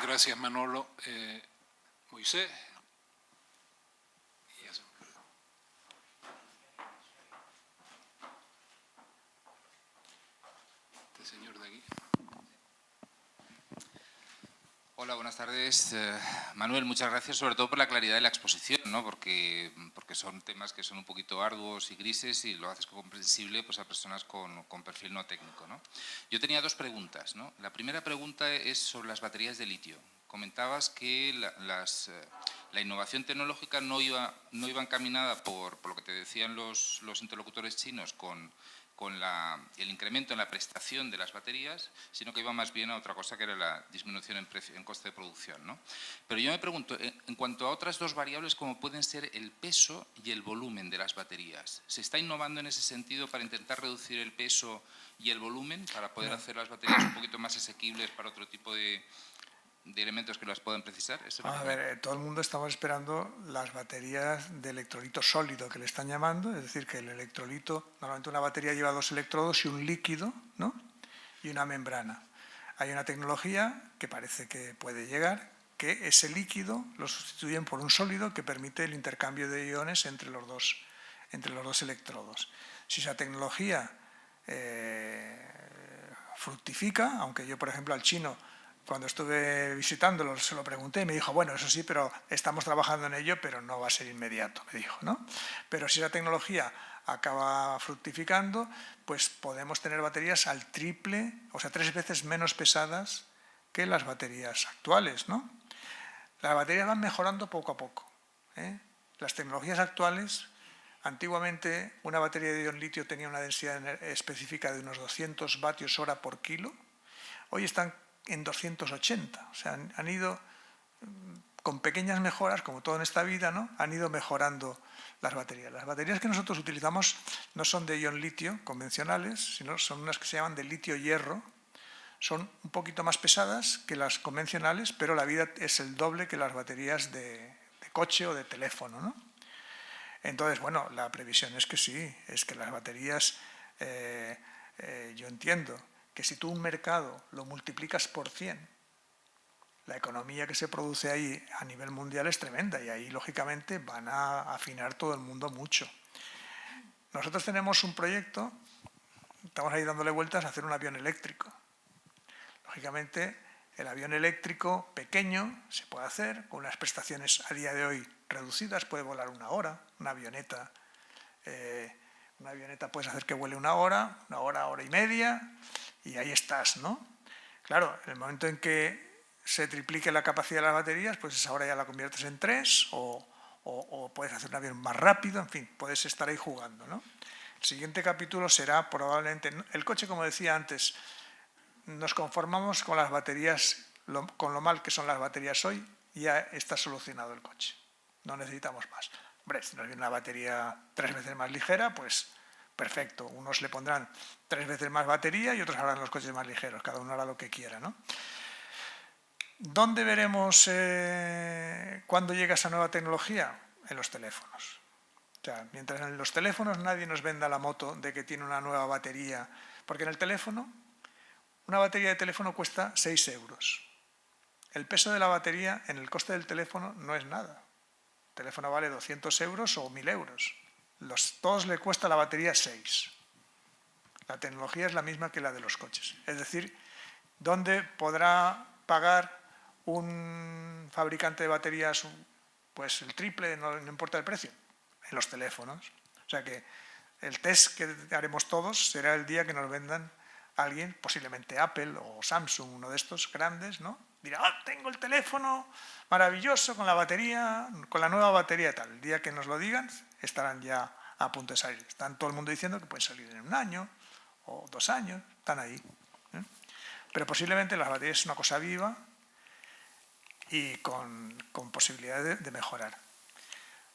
Speaker 1: Gracias, Manolo. Moisés. Este señor de aquí.
Speaker 3: Hola, buenas tardes. Manuel, muchas gracias, sobre todo por la claridad de la exposición, ¿no? Porque son temas que son un poquito arduos y grises y lo haces comprensible, pues, a personas con perfil no técnico, ¿no? Yo tenía 2 preguntas, ¿no? La primera pregunta es sobre las baterías de litio. Comentabas que la innovación tecnológica no iba encaminada por lo que te decían los interlocutores chinos con el incremento en la prestación de las baterías, sino que iba más bien a otra cosa, que era la disminución en coste de producción, ¿no? Pero yo me pregunto, en cuanto a otras 2 variables, como pueden ser el peso y el volumen de las baterías, ¿se está innovando en ese sentido para intentar reducir el peso y el volumen, para poder hacer las baterías un poquito más asequibles para otro tipo de elementos que las puedan precisar?
Speaker 2: A ver, todo el mundo estamos esperando las baterías de electrolito sólido, que le están llamando, es decir, que el electrolito, normalmente una batería lleva 2 electrodos y un líquido, ¿no? Y una membrana. Hay una tecnología que parece que puede llegar, que ese líquido lo sustituyen por un sólido que permite el intercambio de iones entre los dos electrodos. Si esa tecnología fructifica, aunque yo, por ejemplo, al chino, cuando estuve visitándolo, se lo pregunté y me dijo, bueno, eso sí, pero estamos trabajando en ello, pero no va a ser inmediato, me dijo, ¿no? Pero si la tecnología acaba fructificando, pues podemos tener baterías al triple, o sea, 3 veces menos pesadas que las baterías actuales, ¿no? Las baterías van mejorando poco a poco, ¿eh? Las tecnologías actuales, antiguamente una batería de ion litio tenía una densidad específica de unos 200 vatios hora por kilo, hoy están en 280, o sea, han ido con pequeñas mejoras, como todo en esta vida, ¿no? Han ido mejorando las baterías. Las baterías que nosotros utilizamos no son de ion litio convencionales, sino son unas que se llaman de litio-hierro. Son un poquito más pesadas que las convencionales, pero la vida es el doble que las baterías de coche o de teléfono, ¿no? Entonces, bueno, la previsión es que sí, es que las baterías, yo entiendo que si tú un mercado lo multiplicas por 100, la economía que se produce ahí a nivel mundial es tremenda y ahí, lógicamente, van a afinar todo el mundo mucho. Nosotros tenemos un proyecto, estamos ahí dándole vueltas a hacer un avión eléctrico. Lógicamente, el avión eléctrico pequeño se puede hacer con unas prestaciones a día de hoy reducidas, puede volar una hora, una avioneta puedes hacer que vuele una hora y media, y ahí estás, ¿no? Claro, en el momento en que se triplique la capacidad de las baterías, pues esa hora ya la conviertes en 3 o puedes hacer un avión más rápido, en fin, puedes estar ahí jugando, ¿no? El siguiente capítulo será probablemente, el coche, como decía antes, nos conformamos con las baterías, con lo mal que son las baterías hoy, y ya está solucionado el coche, no necesitamos más. Hombre, si nos viene una batería 3 veces más ligera, pues perfecto, unos le pondrán 3 veces más batería y otros harán los coches más ligeros, cada uno hará lo que quiera, ¿no? ¿Dónde veremos cuándo llega esa nueva tecnología? En los teléfonos. O sea, mientras en los teléfonos nadie nos venda la moto de que tiene una nueva batería, porque en el teléfono, una batería de teléfono cuesta 6 euros. El peso de la batería en el coste del teléfono no es nada. El teléfono vale 200 euros o 1.000 euros. Todos le cuesta la batería 6. La tecnología es la misma que la de los coches. Es decir, ¿dónde podrá pagar un fabricante de baterías pues el triple, no importa el precio? En los teléfonos. O sea que el test que haremos todos será el día que nos vendan alguien, posiblemente Apple o Samsung, uno de estos grandes, ¿no? Dirá, tengo el teléfono maravilloso con la batería, con la nueva batería y tal. El día que nos lo digan estarán ya a punto de salir. Están todo el mundo diciendo que pueden salir en 1 año o 2 años, están ahí. Pero posiblemente las baterías es una cosa viva y con posibilidad de mejorar.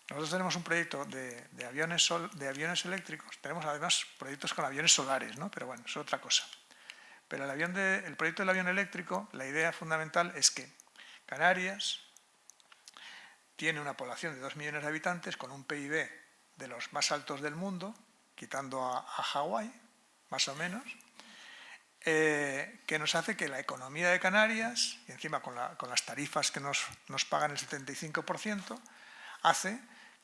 Speaker 2: Nosotros tenemos un proyecto de aviones eléctricos, tenemos además proyectos con aviones solares, ¿no? Pero bueno, es otra cosa. Pero el proyecto del avión eléctrico, la idea fundamental es que Canarias tiene una población de 2 millones de habitantes con un PIB de los más altos del mundo, quitando a Hawái, más o menos, que nos hace que la economía de Canarias, y encima con las tarifas que nos pagan el 75%, hace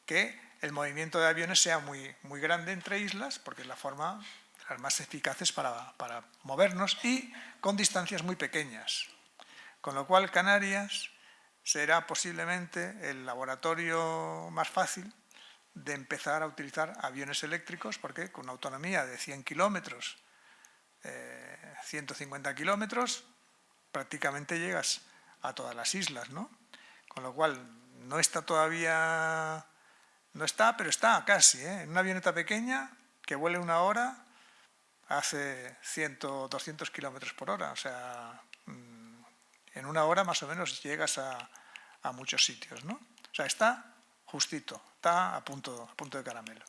Speaker 2: que el movimiento de aviones sea muy, muy grande entre islas, porque es la forma de las más eficaces para movernos y con distancias muy pequeñas. Con lo cual Canarias será posiblemente el laboratorio más fácil de empezar a utilizar aviones eléctricos, porque con una autonomía de 100 kilómetros, 150 kilómetros, prácticamente llegas a todas las islas, ¿no? Con lo cual no está todavía, no está, pero está casi, ¿eh? En una avioneta pequeña que vuele 1 hora hace 100, 200 kilómetros por hora, o sea, en 1 hora más o menos llegas a muchos sitios, ¿no? O sea, está justito, está a punto de caramelo.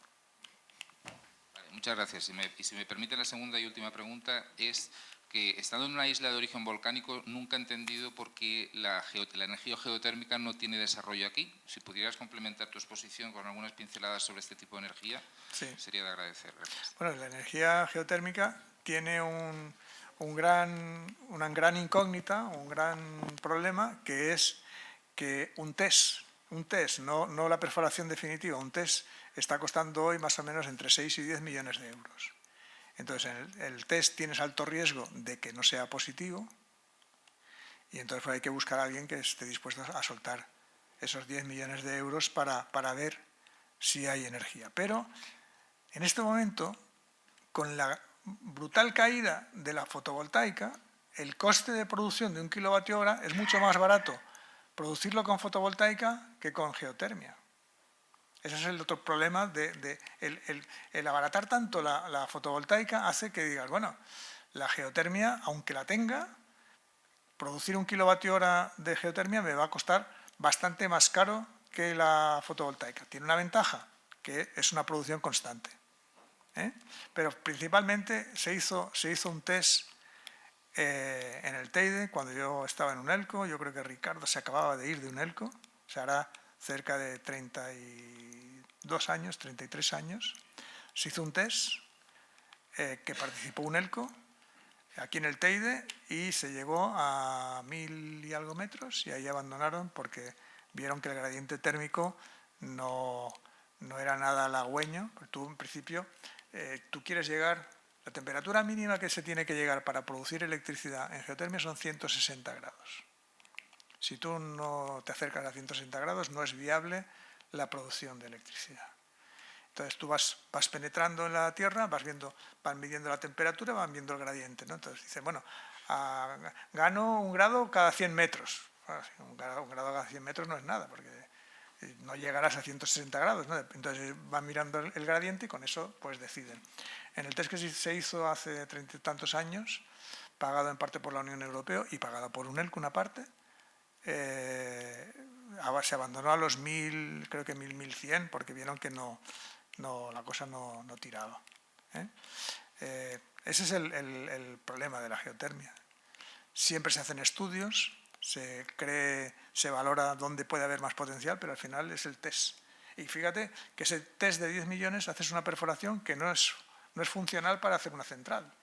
Speaker 3: Muchas gracias. Y si me permite, la segunda y última pregunta es que, estando en una isla de origen volcánico, nunca he entendido por qué la energía geotérmica no tiene desarrollo aquí. Si pudieras complementar tu exposición con algunas pinceladas sobre este tipo de energía, sí, sería de agradecer. Gracias.
Speaker 2: Bueno, la energía geotérmica tiene una gran incógnita, un gran problema, que es que un test, no la perforación definitiva, un test está costando hoy más o menos entre 6 y 10 millones de euros. Entonces, en el test tienes alto riesgo de que no sea positivo y entonces hay que buscar a alguien que esté dispuesto a soltar esos 10 millones de euros para ver si hay energía. Pero en este momento, con la brutal caída de la fotovoltaica, el coste de producción de 1 kilovatio hora es mucho más barato producirlo con fotovoltaica que con geotermia. Ese es el otro problema el abaratar tanto la fotovoltaica hace que digas, bueno, la geotermia, aunque la tenga, producir 1 kilovatio hora de geotermia me va a costar bastante más caro que la fotovoltaica. Tiene una ventaja, que es una producción constante. Pero principalmente se hizo un test en el Teide, cuando yo estaba en Unelco. Yo creo que Ricardo se acababa de ir de Unelco, o sea, hará cerca de 32 años, 33 años. Se hizo un test que participó Unelco aquí en el Teide y se llegó a 1000 y algo metros y ahí abandonaron porque vieron que el gradiente térmico no era nada halagüeño. Tú, en principio, tú quieres llegar, la temperatura mínima que se tiene que llegar para producir electricidad en geotermia son 160 grados. Si tú no te acercas a 160 grados, no es viable la producción de electricidad. Entonces tú vas penetrando en la Tierra, van midiendo la temperatura, van viendo el gradiente, ¿no? Entonces dicen, bueno, gano 1 grado cada 100 metros. Bueno, un grado cada 100 metros no es nada, porque no llegarás a 160 grados, ¿no? Entonces van mirando el gradiente y con eso pues deciden. En el test que se hizo hace 30 y tantos años, pagado en parte por la Unión Europea y pagado por Unelco una parte, se abandonó a los 1000, creo que 1100, porque vieron que la cosa no tiraba. Ese es el problema de la geotermia. Siempre se hacen estudios, se valora dónde puede haber más potencial, pero al final es el test. Y fíjate que ese test de 10 millones haces una perforación que no es funcional para hacer una central.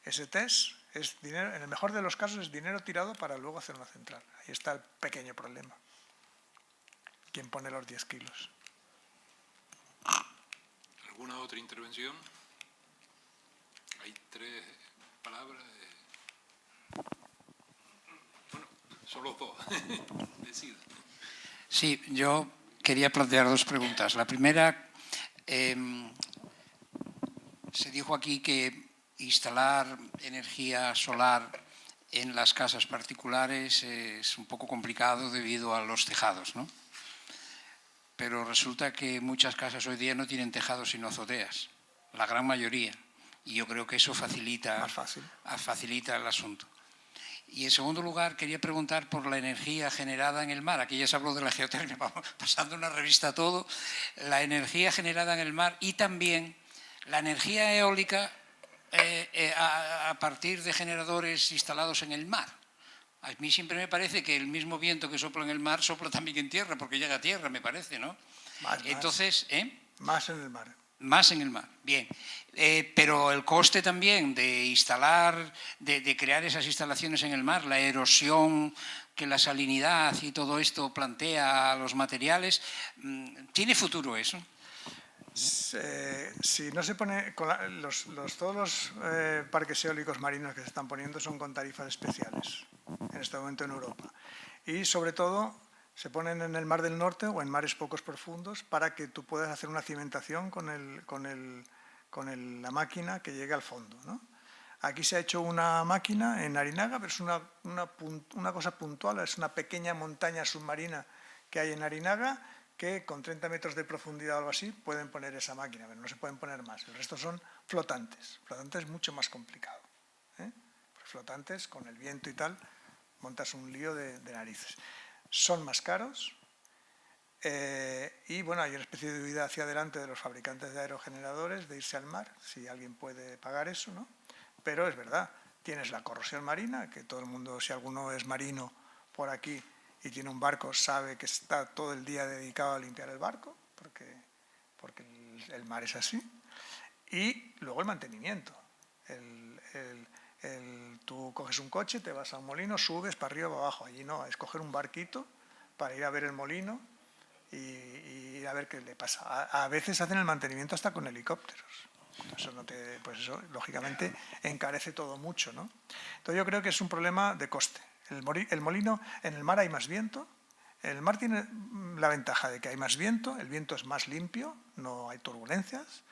Speaker 2: Ese test es dinero, en el mejor de los casos es dinero tirado para luego hacer una central. Ahí está el pequeño problema. ¿Quién pone los 10 kilos?
Speaker 1: ¿Alguna otra intervención? Hay 3 palabras. Bueno, solo 2. Decida.
Speaker 4: Sí, yo quería plantear 2 preguntas. La primera, se dijo aquí que instalar energía solar en las casas particulares es un poco complicado debido a los tejados, ¿no? Pero resulta que muchas casas hoy día no tienen tejados sino azoteas, la gran mayoría. Y yo creo que eso facilita el asunto. Y en segundo lugar, quería preguntar por la energía generada en el mar. Aquí ya se habló de la geotermia, vamos pasando una revista a todo. La energía generada en el mar y también la energía eólica a partir de generadores instalados en el mar. A mí siempre me parece que el mismo viento que sopla en el mar sopla también en tierra, porque llega a tierra, me parece, ¿no? Entonces,
Speaker 2: Más en el mar.
Speaker 4: Más en el mar, bien. Pero el coste también de instalar, de crear esas instalaciones en el mar, la erosión que la salinidad y todo esto plantea a los materiales, ¿tiene futuro eso?
Speaker 2: Si no se pone, todos los parques eólicos marinos que se están poniendo son con tarifas especiales en este momento en Europa. Y sobre todo se ponen en el Mar del Norte o en mares pocos profundos para que tú puedas hacer una cimentación con la máquina que llegue al fondo, ¿no? Aquí se ha hecho una máquina en Arinaga, pero es una cosa puntual, es una pequeña montaña submarina que hay en Arinaga, que con 30 metros de profundidad o algo así pueden poner esa máquina, pero no se pueden poner más. El resto son flotantes. Flotantes es mucho más complicado. Flotantes, con el viento y tal, montas un lío de narices. Son más caros y bueno, hay una especie de huida hacia adelante de los fabricantes de aerogeneradores de irse al mar, si alguien puede pagar eso, ¿no? Pero es verdad, tienes la corrosión marina, que todo el mundo, si alguno es marino por aquí y tiene un barco, sabe que está todo el día dedicado a limpiar el barco, porque el mar es así. Y luego el mantenimiento. Tú coges un coche, te vas a un molino, subes para arriba o para abajo. Allí no, es coger un barquito para ir a ver el molino y ir a ver qué le pasa. A veces hacen el mantenimiento hasta con helicópteros. Pues eso, lógicamente, encarece todo mucho, ¿no? Entonces yo creo que es un problema de coste. El molino, en el mar hay más viento. El mar tiene la ventaja de que hay más viento, el viento es más limpio, no hay turbulencias.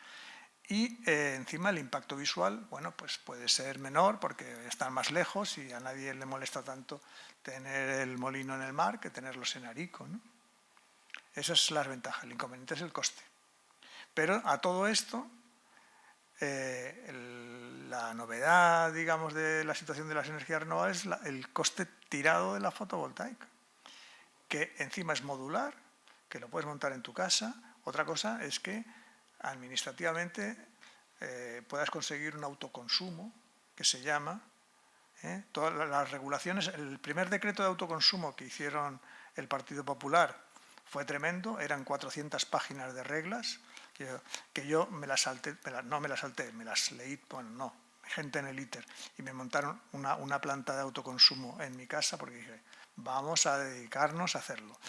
Speaker 2: Y encima el impacto visual, bueno, pues puede ser menor porque están más lejos y a nadie le molesta tanto tener el molino en el mar que tenerlos en Arico, ¿no? Esa es la ventaja, el inconveniente es el coste. Pero a todo esto, la novedad, digamos, de la situación de las energías renovables es el coste tirado de la fotovoltaica, que encima es modular, que lo puedes montar en tu casa. Otra cosa es que administrativamente puedas conseguir un autoconsumo, que se llama, todas las regulaciones. El primer decreto de autoconsumo que hicieron el Partido Popular fue tremendo, eran 400 páginas de reglas, que yo me las salté, me las leí, bueno, no, gente en el ITER, y me montaron una planta de autoconsumo en mi casa porque dije, vamos a dedicarnos a hacerlo.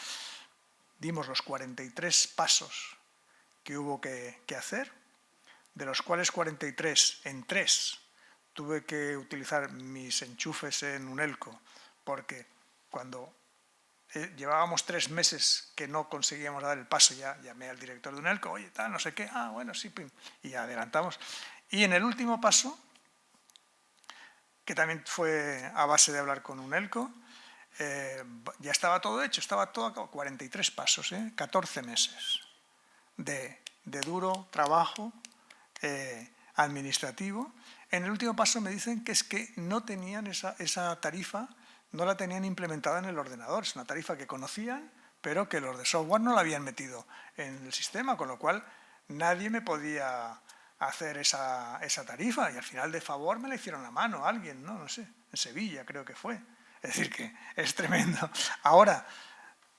Speaker 2: Dimos los 43 pasos que hubo que hacer, de los cuales 43, en 3 tuve que utilizar mis enchufes en Unelco, porque cuando llevábamos 3 meses que no conseguíamos dar el paso, ya llamé al director de Unelco, oye, tal, no sé qué, bueno, sí, pim, y adelantamos. Y en el último paso, que también fue a base de hablar con Unelco, ya estaba todo hecho, estaba todo a 43 pasos, 14 meses de duro trabajo administrativo. En el último paso me dicen que es que no tenían esa tarifa, no la tenían implementada en el ordenador. Es una tarifa que conocían, pero que los de software no la habían metido en el sistema, con lo cual nadie me podía hacer esa tarifa. Y al final, de favor, me la hicieron a mano alguien, no sé, en Sevilla creo que fue. Es decir, que es tremendo. Ahora,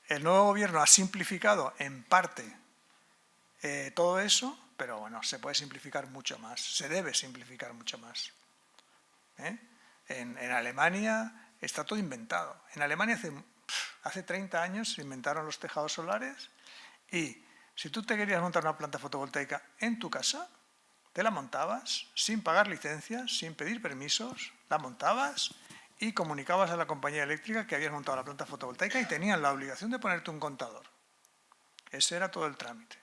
Speaker 2: el nuevo gobierno ha simplificado en parte todo eso, pero bueno, se puede simplificar mucho más, se debe simplificar mucho más. En Alemania está todo inventado. En Alemania hace 30 años se inventaron los tejados solares y si tú te querías montar una planta fotovoltaica en tu casa, te la montabas sin pagar licencias, sin pedir permisos, la montabas y comunicabas a la compañía eléctrica que habías montado la planta fotovoltaica y tenían la obligación de ponerte un contador. Ese era todo el trámite.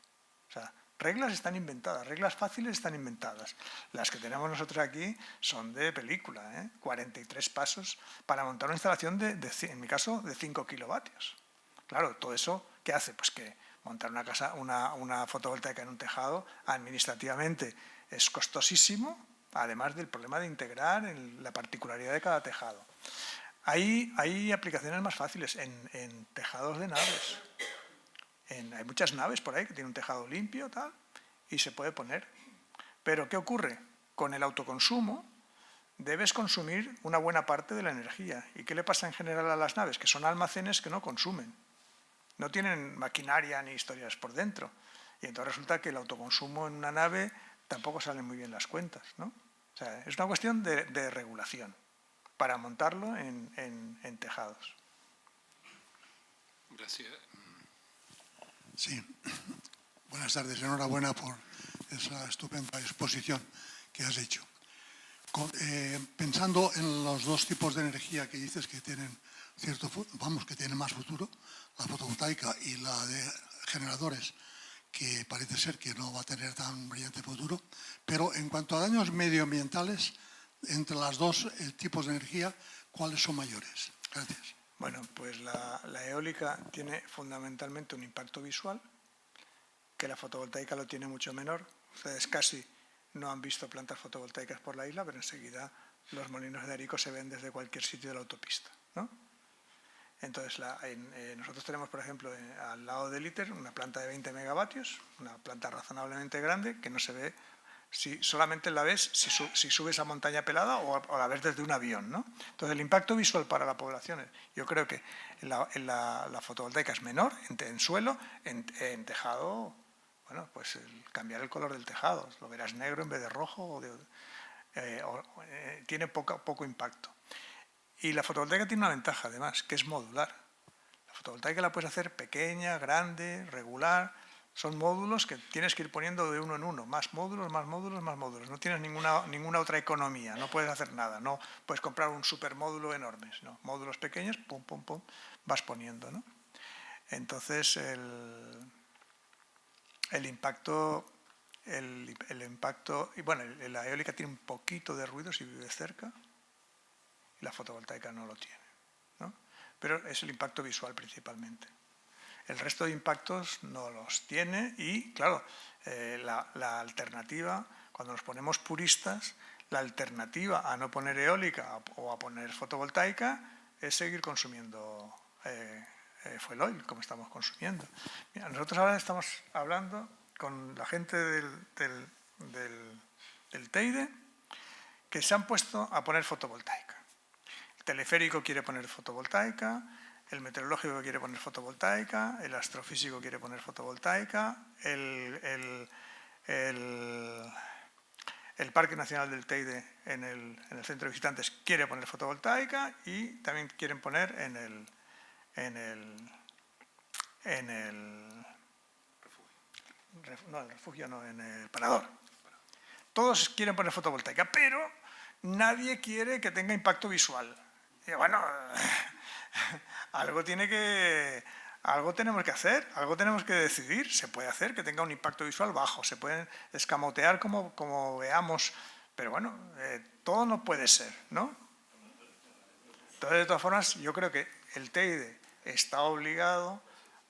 Speaker 2: O sea, reglas están inventadas, reglas fáciles están inventadas. Las que tenemos nosotros aquí son de película, 43 pasos para montar una instalación en mi caso, de 5 kilovatios. Claro, todo eso, ¿qué hace? Pues que montar una fotovoltaica en un tejado administrativamente es costosísimo, además del problema de integrar la particularidad de cada tejado. Hay aplicaciones más fáciles en tejados de naves. Hay muchas naves por ahí que tienen un tejado limpio tal, y se puede poner. Pero ¿qué ocurre? Con el autoconsumo debes consumir una buena parte de la energía. ¿Y qué le pasa en general a las naves? Que son almacenes que no consumen. No tienen maquinaria ni historias por dentro. Y entonces resulta que el autoconsumo en una nave tampoco salen muy bien las cuentas, ¿no? O sea, es una cuestión de regulación para montarlo en tejados.
Speaker 1: Gracias.
Speaker 5: Sí, buenas tardes. Enhorabuena por esa estupenda exposición que has hecho. Pensando en los dos tipos de energía que dices que tienen que tienen más futuro, la fotovoltaica y la de generadores, que parece ser que no va a tener tan brillante futuro, pero en cuanto a daños medioambientales, entre las dos tipos de energía, ¿cuáles son mayores? Gracias.
Speaker 2: Bueno, pues la eólica tiene fundamentalmente un impacto visual, que la fotovoltaica lo tiene mucho menor. Ustedes casi no han visto plantas fotovoltaicas por la isla, pero enseguida los molinos de Arico se ven desde cualquier sitio de la autopista, ¿no? Entonces, nosotros tenemos, por ejemplo, al lado del ITER, una planta de 20 megavatios, una planta razonablemente grande, que no se ve, si solamente la ves si subes a montaña pelada o la ves desde un avión, ¿no? Entonces, el impacto visual para la población, yo creo que la fotovoltaica es menor en suelo, en tejado, bueno, pues cambiar el color del tejado, lo verás negro en vez de rojo, tiene poco impacto. Y la fotovoltaica tiene una ventaja, además, que es modular. La fotovoltaica la puedes hacer pequeña, grande, regular. Son módulos que tienes que ir poniendo de uno en uno. Más módulos, más módulos, más módulos. No tienes ninguna otra economía. No puedes hacer nada. No puedes comprar un supermódulo enorme. No, módulos pequeños, pum, pum, pum, vas poniendo, ¿no? Entonces, el impacto... y bueno, la eólica tiene un poquito de ruido si vives cerca. Y la fotovoltaica no lo tiene, ¿no? Pero es el impacto visual principalmente. El resto de impactos no los tiene y, claro, la alternativa, cuando nos ponemos puristas, la alternativa a no poner eólica o a poner fotovoltaica es seguir consumiendo fuel oil, como estamos consumiendo. Mira, nosotros ahora estamos hablando con la gente del Teide que se han puesto a poner fotovoltaica. El teleférico quiere poner fotovoltaica, el meteorológico quiere poner fotovoltaica, el astrofísico quiere poner fotovoltaica, el Parque Nacional del Teide en el centro de visitantes quiere poner fotovoltaica y también quieren poner en el Parador. Todos quieren poner fotovoltaica, pero nadie quiere que tenga impacto visual. Y bueno, algo tenemos que hacer, algo tenemos que decidir. Se puede hacer que tenga un impacto visual bajo, se pueden escamotear como veamos, pero bueno, todo no puede ser, ¿no? Entonces, de todas formas, yo creo que el Teide está obligado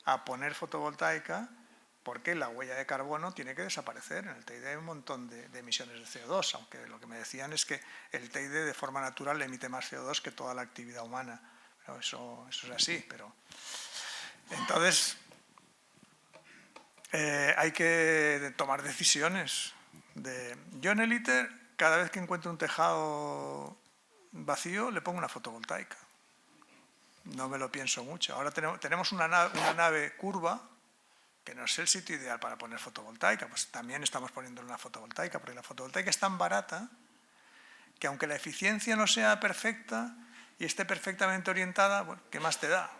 Speaker 2: a poner fotovoltaica porque la huella de carbono tiene que desaparecer. En el Teide hay un montón de emisiones de CO2, aunque lo que me decían es que el Teide de forma natural emite más CO2 que toda la actividad humana. Pero eso es así, pero... Entonces, hay que tomar decisiones. Yo en el ITER, cada vez que encuentro un tejado vacío, le pongo una fotovoltaica. No me lo pienso mucho. Ahora tenemos una nave curva, que no es el sitio ideal para poner fotovoltaica, pues también estamos poniendo una fotovoltaica, porque la fotovoltaica es tan barata que aunque la eficiencia no sea perfecta y esté perfectamente orientada, bueno, ¿qué más te da?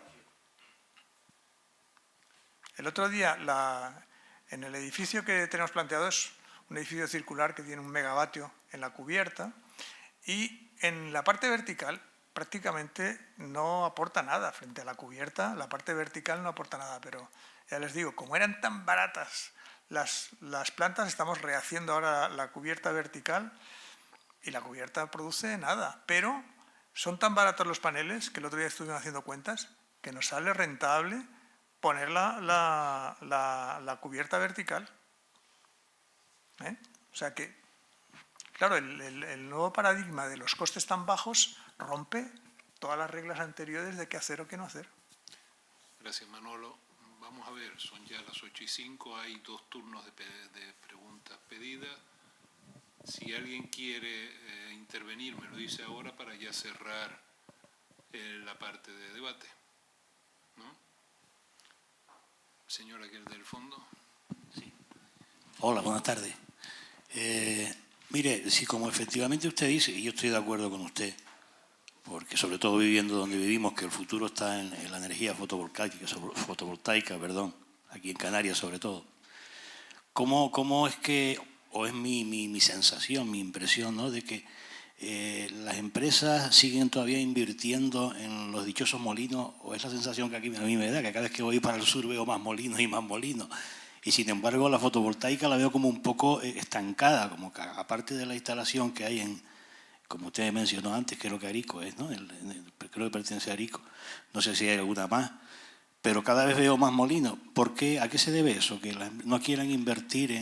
Speaker 2: El otro día, en el edificio que tenemos planteado, es un edificio circular que tiene 1 megavatio en la cubierta y en la parte vertical prácticamente no aporta nada. Frente a la cubierta, la parte vertical no aporta nada, pero ya les digo, como eran tan baratas las plantas, estamos rehaciendo ahora la cubierta vertical y la cubierta produce nada, pero son tan baratos los paneles que el otro día estuvimos haciendo cuentas que nos sale rentable poner la cubierta vertical. O sea que, claro, el nuevo paradigma de los costes tan bajos rompe todas las reglas anteriores de qué hacer o qué no hacer.
Speaker 1: Gracias, Manolo. Vamos a ver, son ya las 8:05, hay 2 turnos de preguntas pedidas. Si alguien quiere intervenir, me lo dice ahora para ya cerrar la parte de debate, ¿no? Señor aquel del fondo.
Speaker 6: Sí. Hola, buenas tardes. Mire, si como efectivamente usted dice, y yo estoy de acuerdo con usted, porque sobre todo viviendo donde vivimos, que el futuro está en la energía fotovoltaica, aquí en Canarias sobre todo. ¿Cómo es que, o es mi sensación, mi impresión, ¿no?, de que las empresas siguen todavía invirtiendo en los dichosos molinos, o es la sensación que aquí a mí me da, que cada vez que voy para el sur veo más molinos y más molinos? Y sin embargo la fotovoltaica la veo como un poco estancada, como que aparte de la instalación que hay como usted mencionó antes, creo que Arico es, ¿no? Creo que pertenece a Arico. No sé si hay alguna más, pero cada vez veo más molinos. ¿Por qué? ¿A qué se debe eso? Que no quieran invertir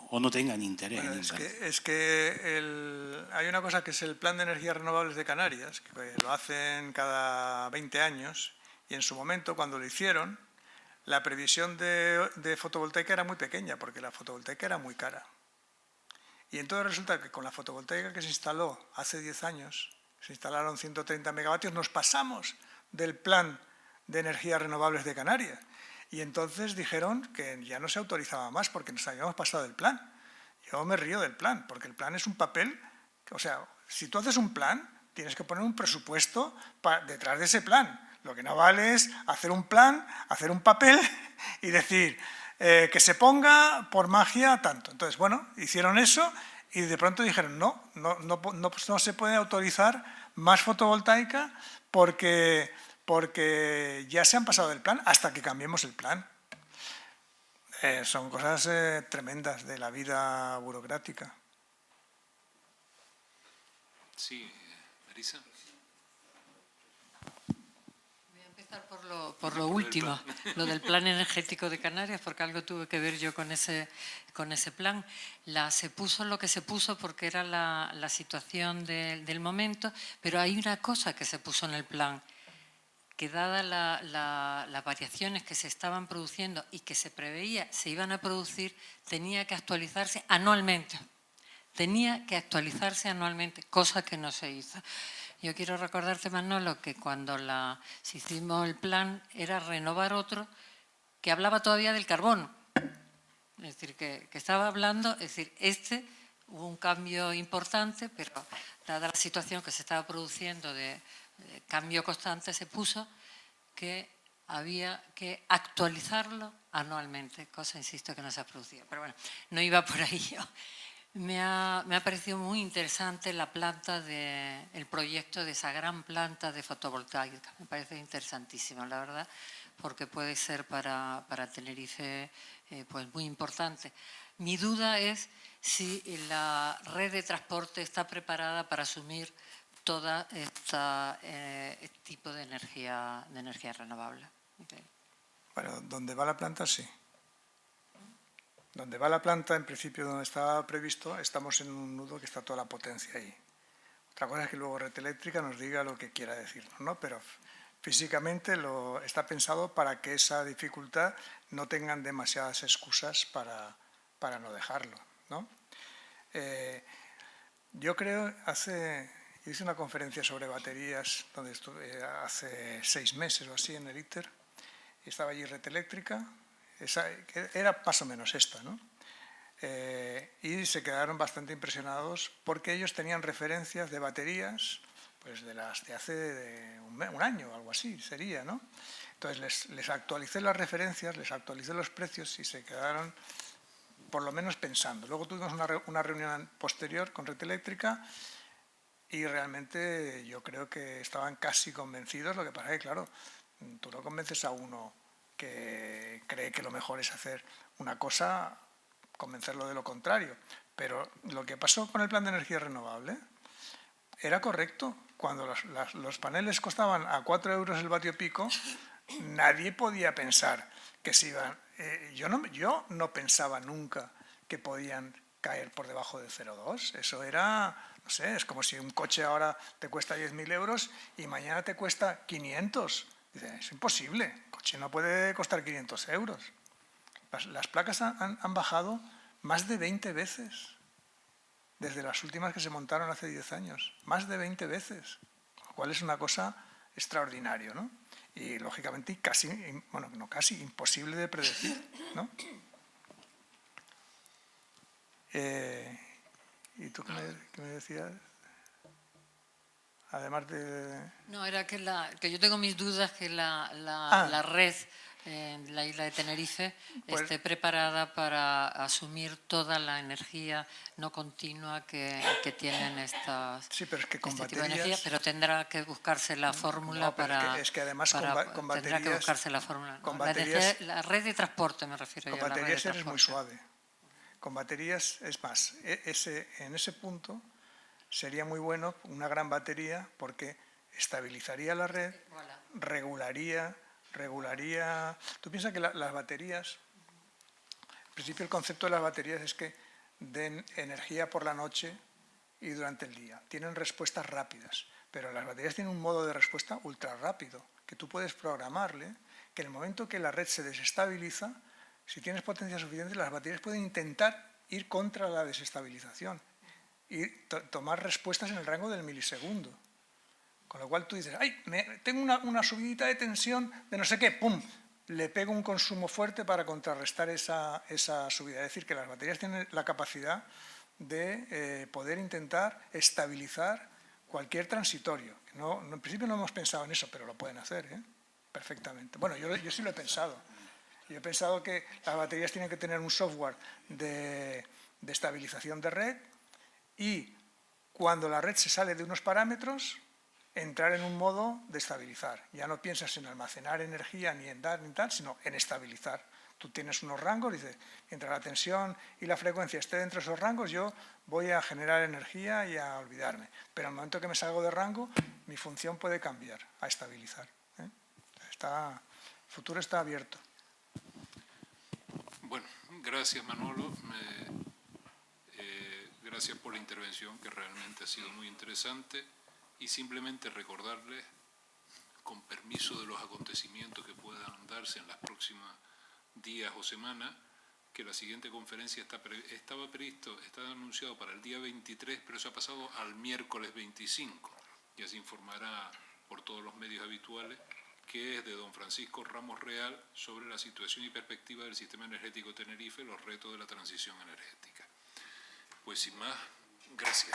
Speaker 6: o no tengan interés en invertir.
Speaker 2: Es que hay una cosa que es el Plan de Energías Renovables de Canarias, que lo hacen cada 20 años, y en su momento, cuando lo hicieron, la previsión de fotovoltaica era muy pequeña, porque la fotovoltaica era muy cara. Y entonces resulta que con la fotovoltaica que se instaló hace 10 años, se instalaron 130 megavatios, nos pasamos del Plan de Energías Renovables de Canarias. Y entonces dijeron que ya no se autorizaba más porque nos habíamos pasado del plan. Yo me río del plan, porque el plan es un papel, o sea, si tú haces un plan, tienes que poner un presupuesto detrás de ese plan. Lo que no vale es hacer un plan, hacer un papel y decir que se ponga por magia tanto. Entonces, bueno, hicieron eso y de pronto dijeron no se puede autorizar más fotovoltaica porque ya se han pasado del plan hasta que cambiemos el plan. Son cosas tremendas de la vida burocrática.
Speaker 1: Sí, Marisa.
Speaker 7: Voy a empezar por lo último, lo del plan energético de Canarias, porque algo tuve que ver yo con ese plan. Se puso lo que se puso porque era la situación del momento, pero hay una cosa que se puso en el plan, que dadas las variaciones que se estaban produciendo y que se preveía se iban a producir, tenía que actualizarse anualmente. Tenía que actualizarse anualmente, cosa que no se hizo. Yo quiero recordarte, Manolo, que cuando si hicimos el plan era renovar otro que hablaba todavía del carbono. Es decir, que estaba hablando, es decir, hubo un cambio importante, pero dada la situación que se estaba produciendo de cambio constante, se puso que había que actualizarlo anualmente, cosa, insisto, que no se ha producido. Pero bueno, no iba por ahí yo. Me ha parecido muy interesante el proyecto de esa gran planta de fotovoltaica. Me parece interesantísimo, la verdad, porque puede ser para Tenerife pues muy importante. Mi duda es si la red de transporte está preparada para asumir todo este tipo de energía renovable. Okay.
Speaker 2: Bueno, donde va la planta, sí. Donde va la planta, en principio donde estaba previsto, estamos en un nudo que está toda la potencia ahí. Otra cosa es que luego Red Eléctrica nos diga lo que quiera decirnos, ¿no? Pero físicamente está pensado para que esa dificultad no tengan demasiadas excusas para no dejarlo, ¿no? Yo creo, hice una conferencia sobre baterías donde estuve hace 6 meses o así en el ITER, y estaba allí Red Eléctrica. Era más o menos esta, ¿no? Y se quedaron bastante impresionados porque ellos tenían referencias de baterías, pues de las de hace un año o algo así sería, ¿no? Entonces les actualicé las referencias, les actualicé los precios y se quedaron por lo menos pensando. Luego tuvimos una reunión posterior con Red Eléctrica y realmente yo creo que estaban casi convencidos. Lo que pasa es que, claro, tú no convences a uno que cree que lo mejor es hacer una cosa, convencerlo de lo contrario. Pero lo que pasó con el plan de energía renovable era correcto. Cuando los paneles costaban a 4 euros el vatio pico, nadie podía pensar que se iban... Yo no pensaba nunca que podían caer por debajo de 0,2. Eso era, no sé, es como si un coche ahora te cuesta 10.000 euros y mañana te cuesta 500. Dice, es imposible, el coche no puede costar 500 euros. Las placas han bajado más de 20 veces, desde las últimas que se montaron hace 10 años, más de 20 veces, lo cual es una cosa extraordinaria, ¿no? Y lógicamente casi imposible de predecir, ¿no? ¿Y tú qué me decías? Además de...
Speaker 7: No, era que yo tengo mis dudas que la red en la isla de Tenerife esté preparada para asumir toda la energía no continua que tienen
Speaker 2: Sí, pero es que con
Speaker 7: tipo de
Speaker 2: baterías...
Speaker 7: energía, pero tendrá que buscarse la fórmula
Speaker 2: es que además con baterías...
Speaker 7: Tendrá que buscarse la fórmula.
Speaker 2: Con
Speaker 7: ¿no?
Speaker 2: baterías,
Speaker 7: la red de transporte me refiero yo.
Speaker 2: Con baterías eres muy suave. Con baterías, es más, en ese punto sería muy bueno una gran batería porque estabilizaría la red, regularía. Tú piensas que las baterías, en principio el concepto de las baterías es que den energía por la noche y durante el día. Tienen respuestas rápidas, pero las baterías tienen un modo de respuesta ultra rápido, que tú puedes programarle, que en el momento que la red se desestabiliza, si tienes potencia suficiente, las baterías pueden intentar ir contra la desestabilización y tomar respuestas en el rango del milisegundo. Con lo cual tú dices, ¡ay! Tengo una subidita de tensión de no sé qué, ¡pum! Le pego un consumo fuerte para contrarrestar esa subida. Es decir, que las baterías tienen la capacidad de poder intentar estabilizar cualquier transitorio. En principio no hemos pensado en eso, pero lo pueden hacer, ¿eh? Perfectamente. Bueno, yo sí lo he pensado. Yo he pensado que las baterías tienen que tener un software de estabilización de red y cuando la red se sale de unos parámetros, entrar en un modo de estabilizar. Ya no piensas en almacenar energía ni en dar ni tal, sino en estabilizar. Tú tienes unos rangos, dices, mientras la tensión y la frecuencia esté dentro de esos rangos, yo voy a generar energía y a olvidarme. Pero en el momento que me salgo de rango, mi función puede cambiar a estabilizar. el futuro está abierto.
Speaker 1: Bueno, gracias Manolo, gracias por la intervención que realmente ha sido muy interesante y simplemente recordarles, con permiso de los acontecimientos que puedan darse en las próximas días o semanas, que la siguiente conferencia estaba anunciado para el día 23, pero se ha pasado al miércoles 25. Ya se informará por todos los medios habituales, que es de don Francisco Ramos Real sobre la situación y perspectiva del sistema energético Tenerife, los retos de la transición energética. Pues sin más, gracias.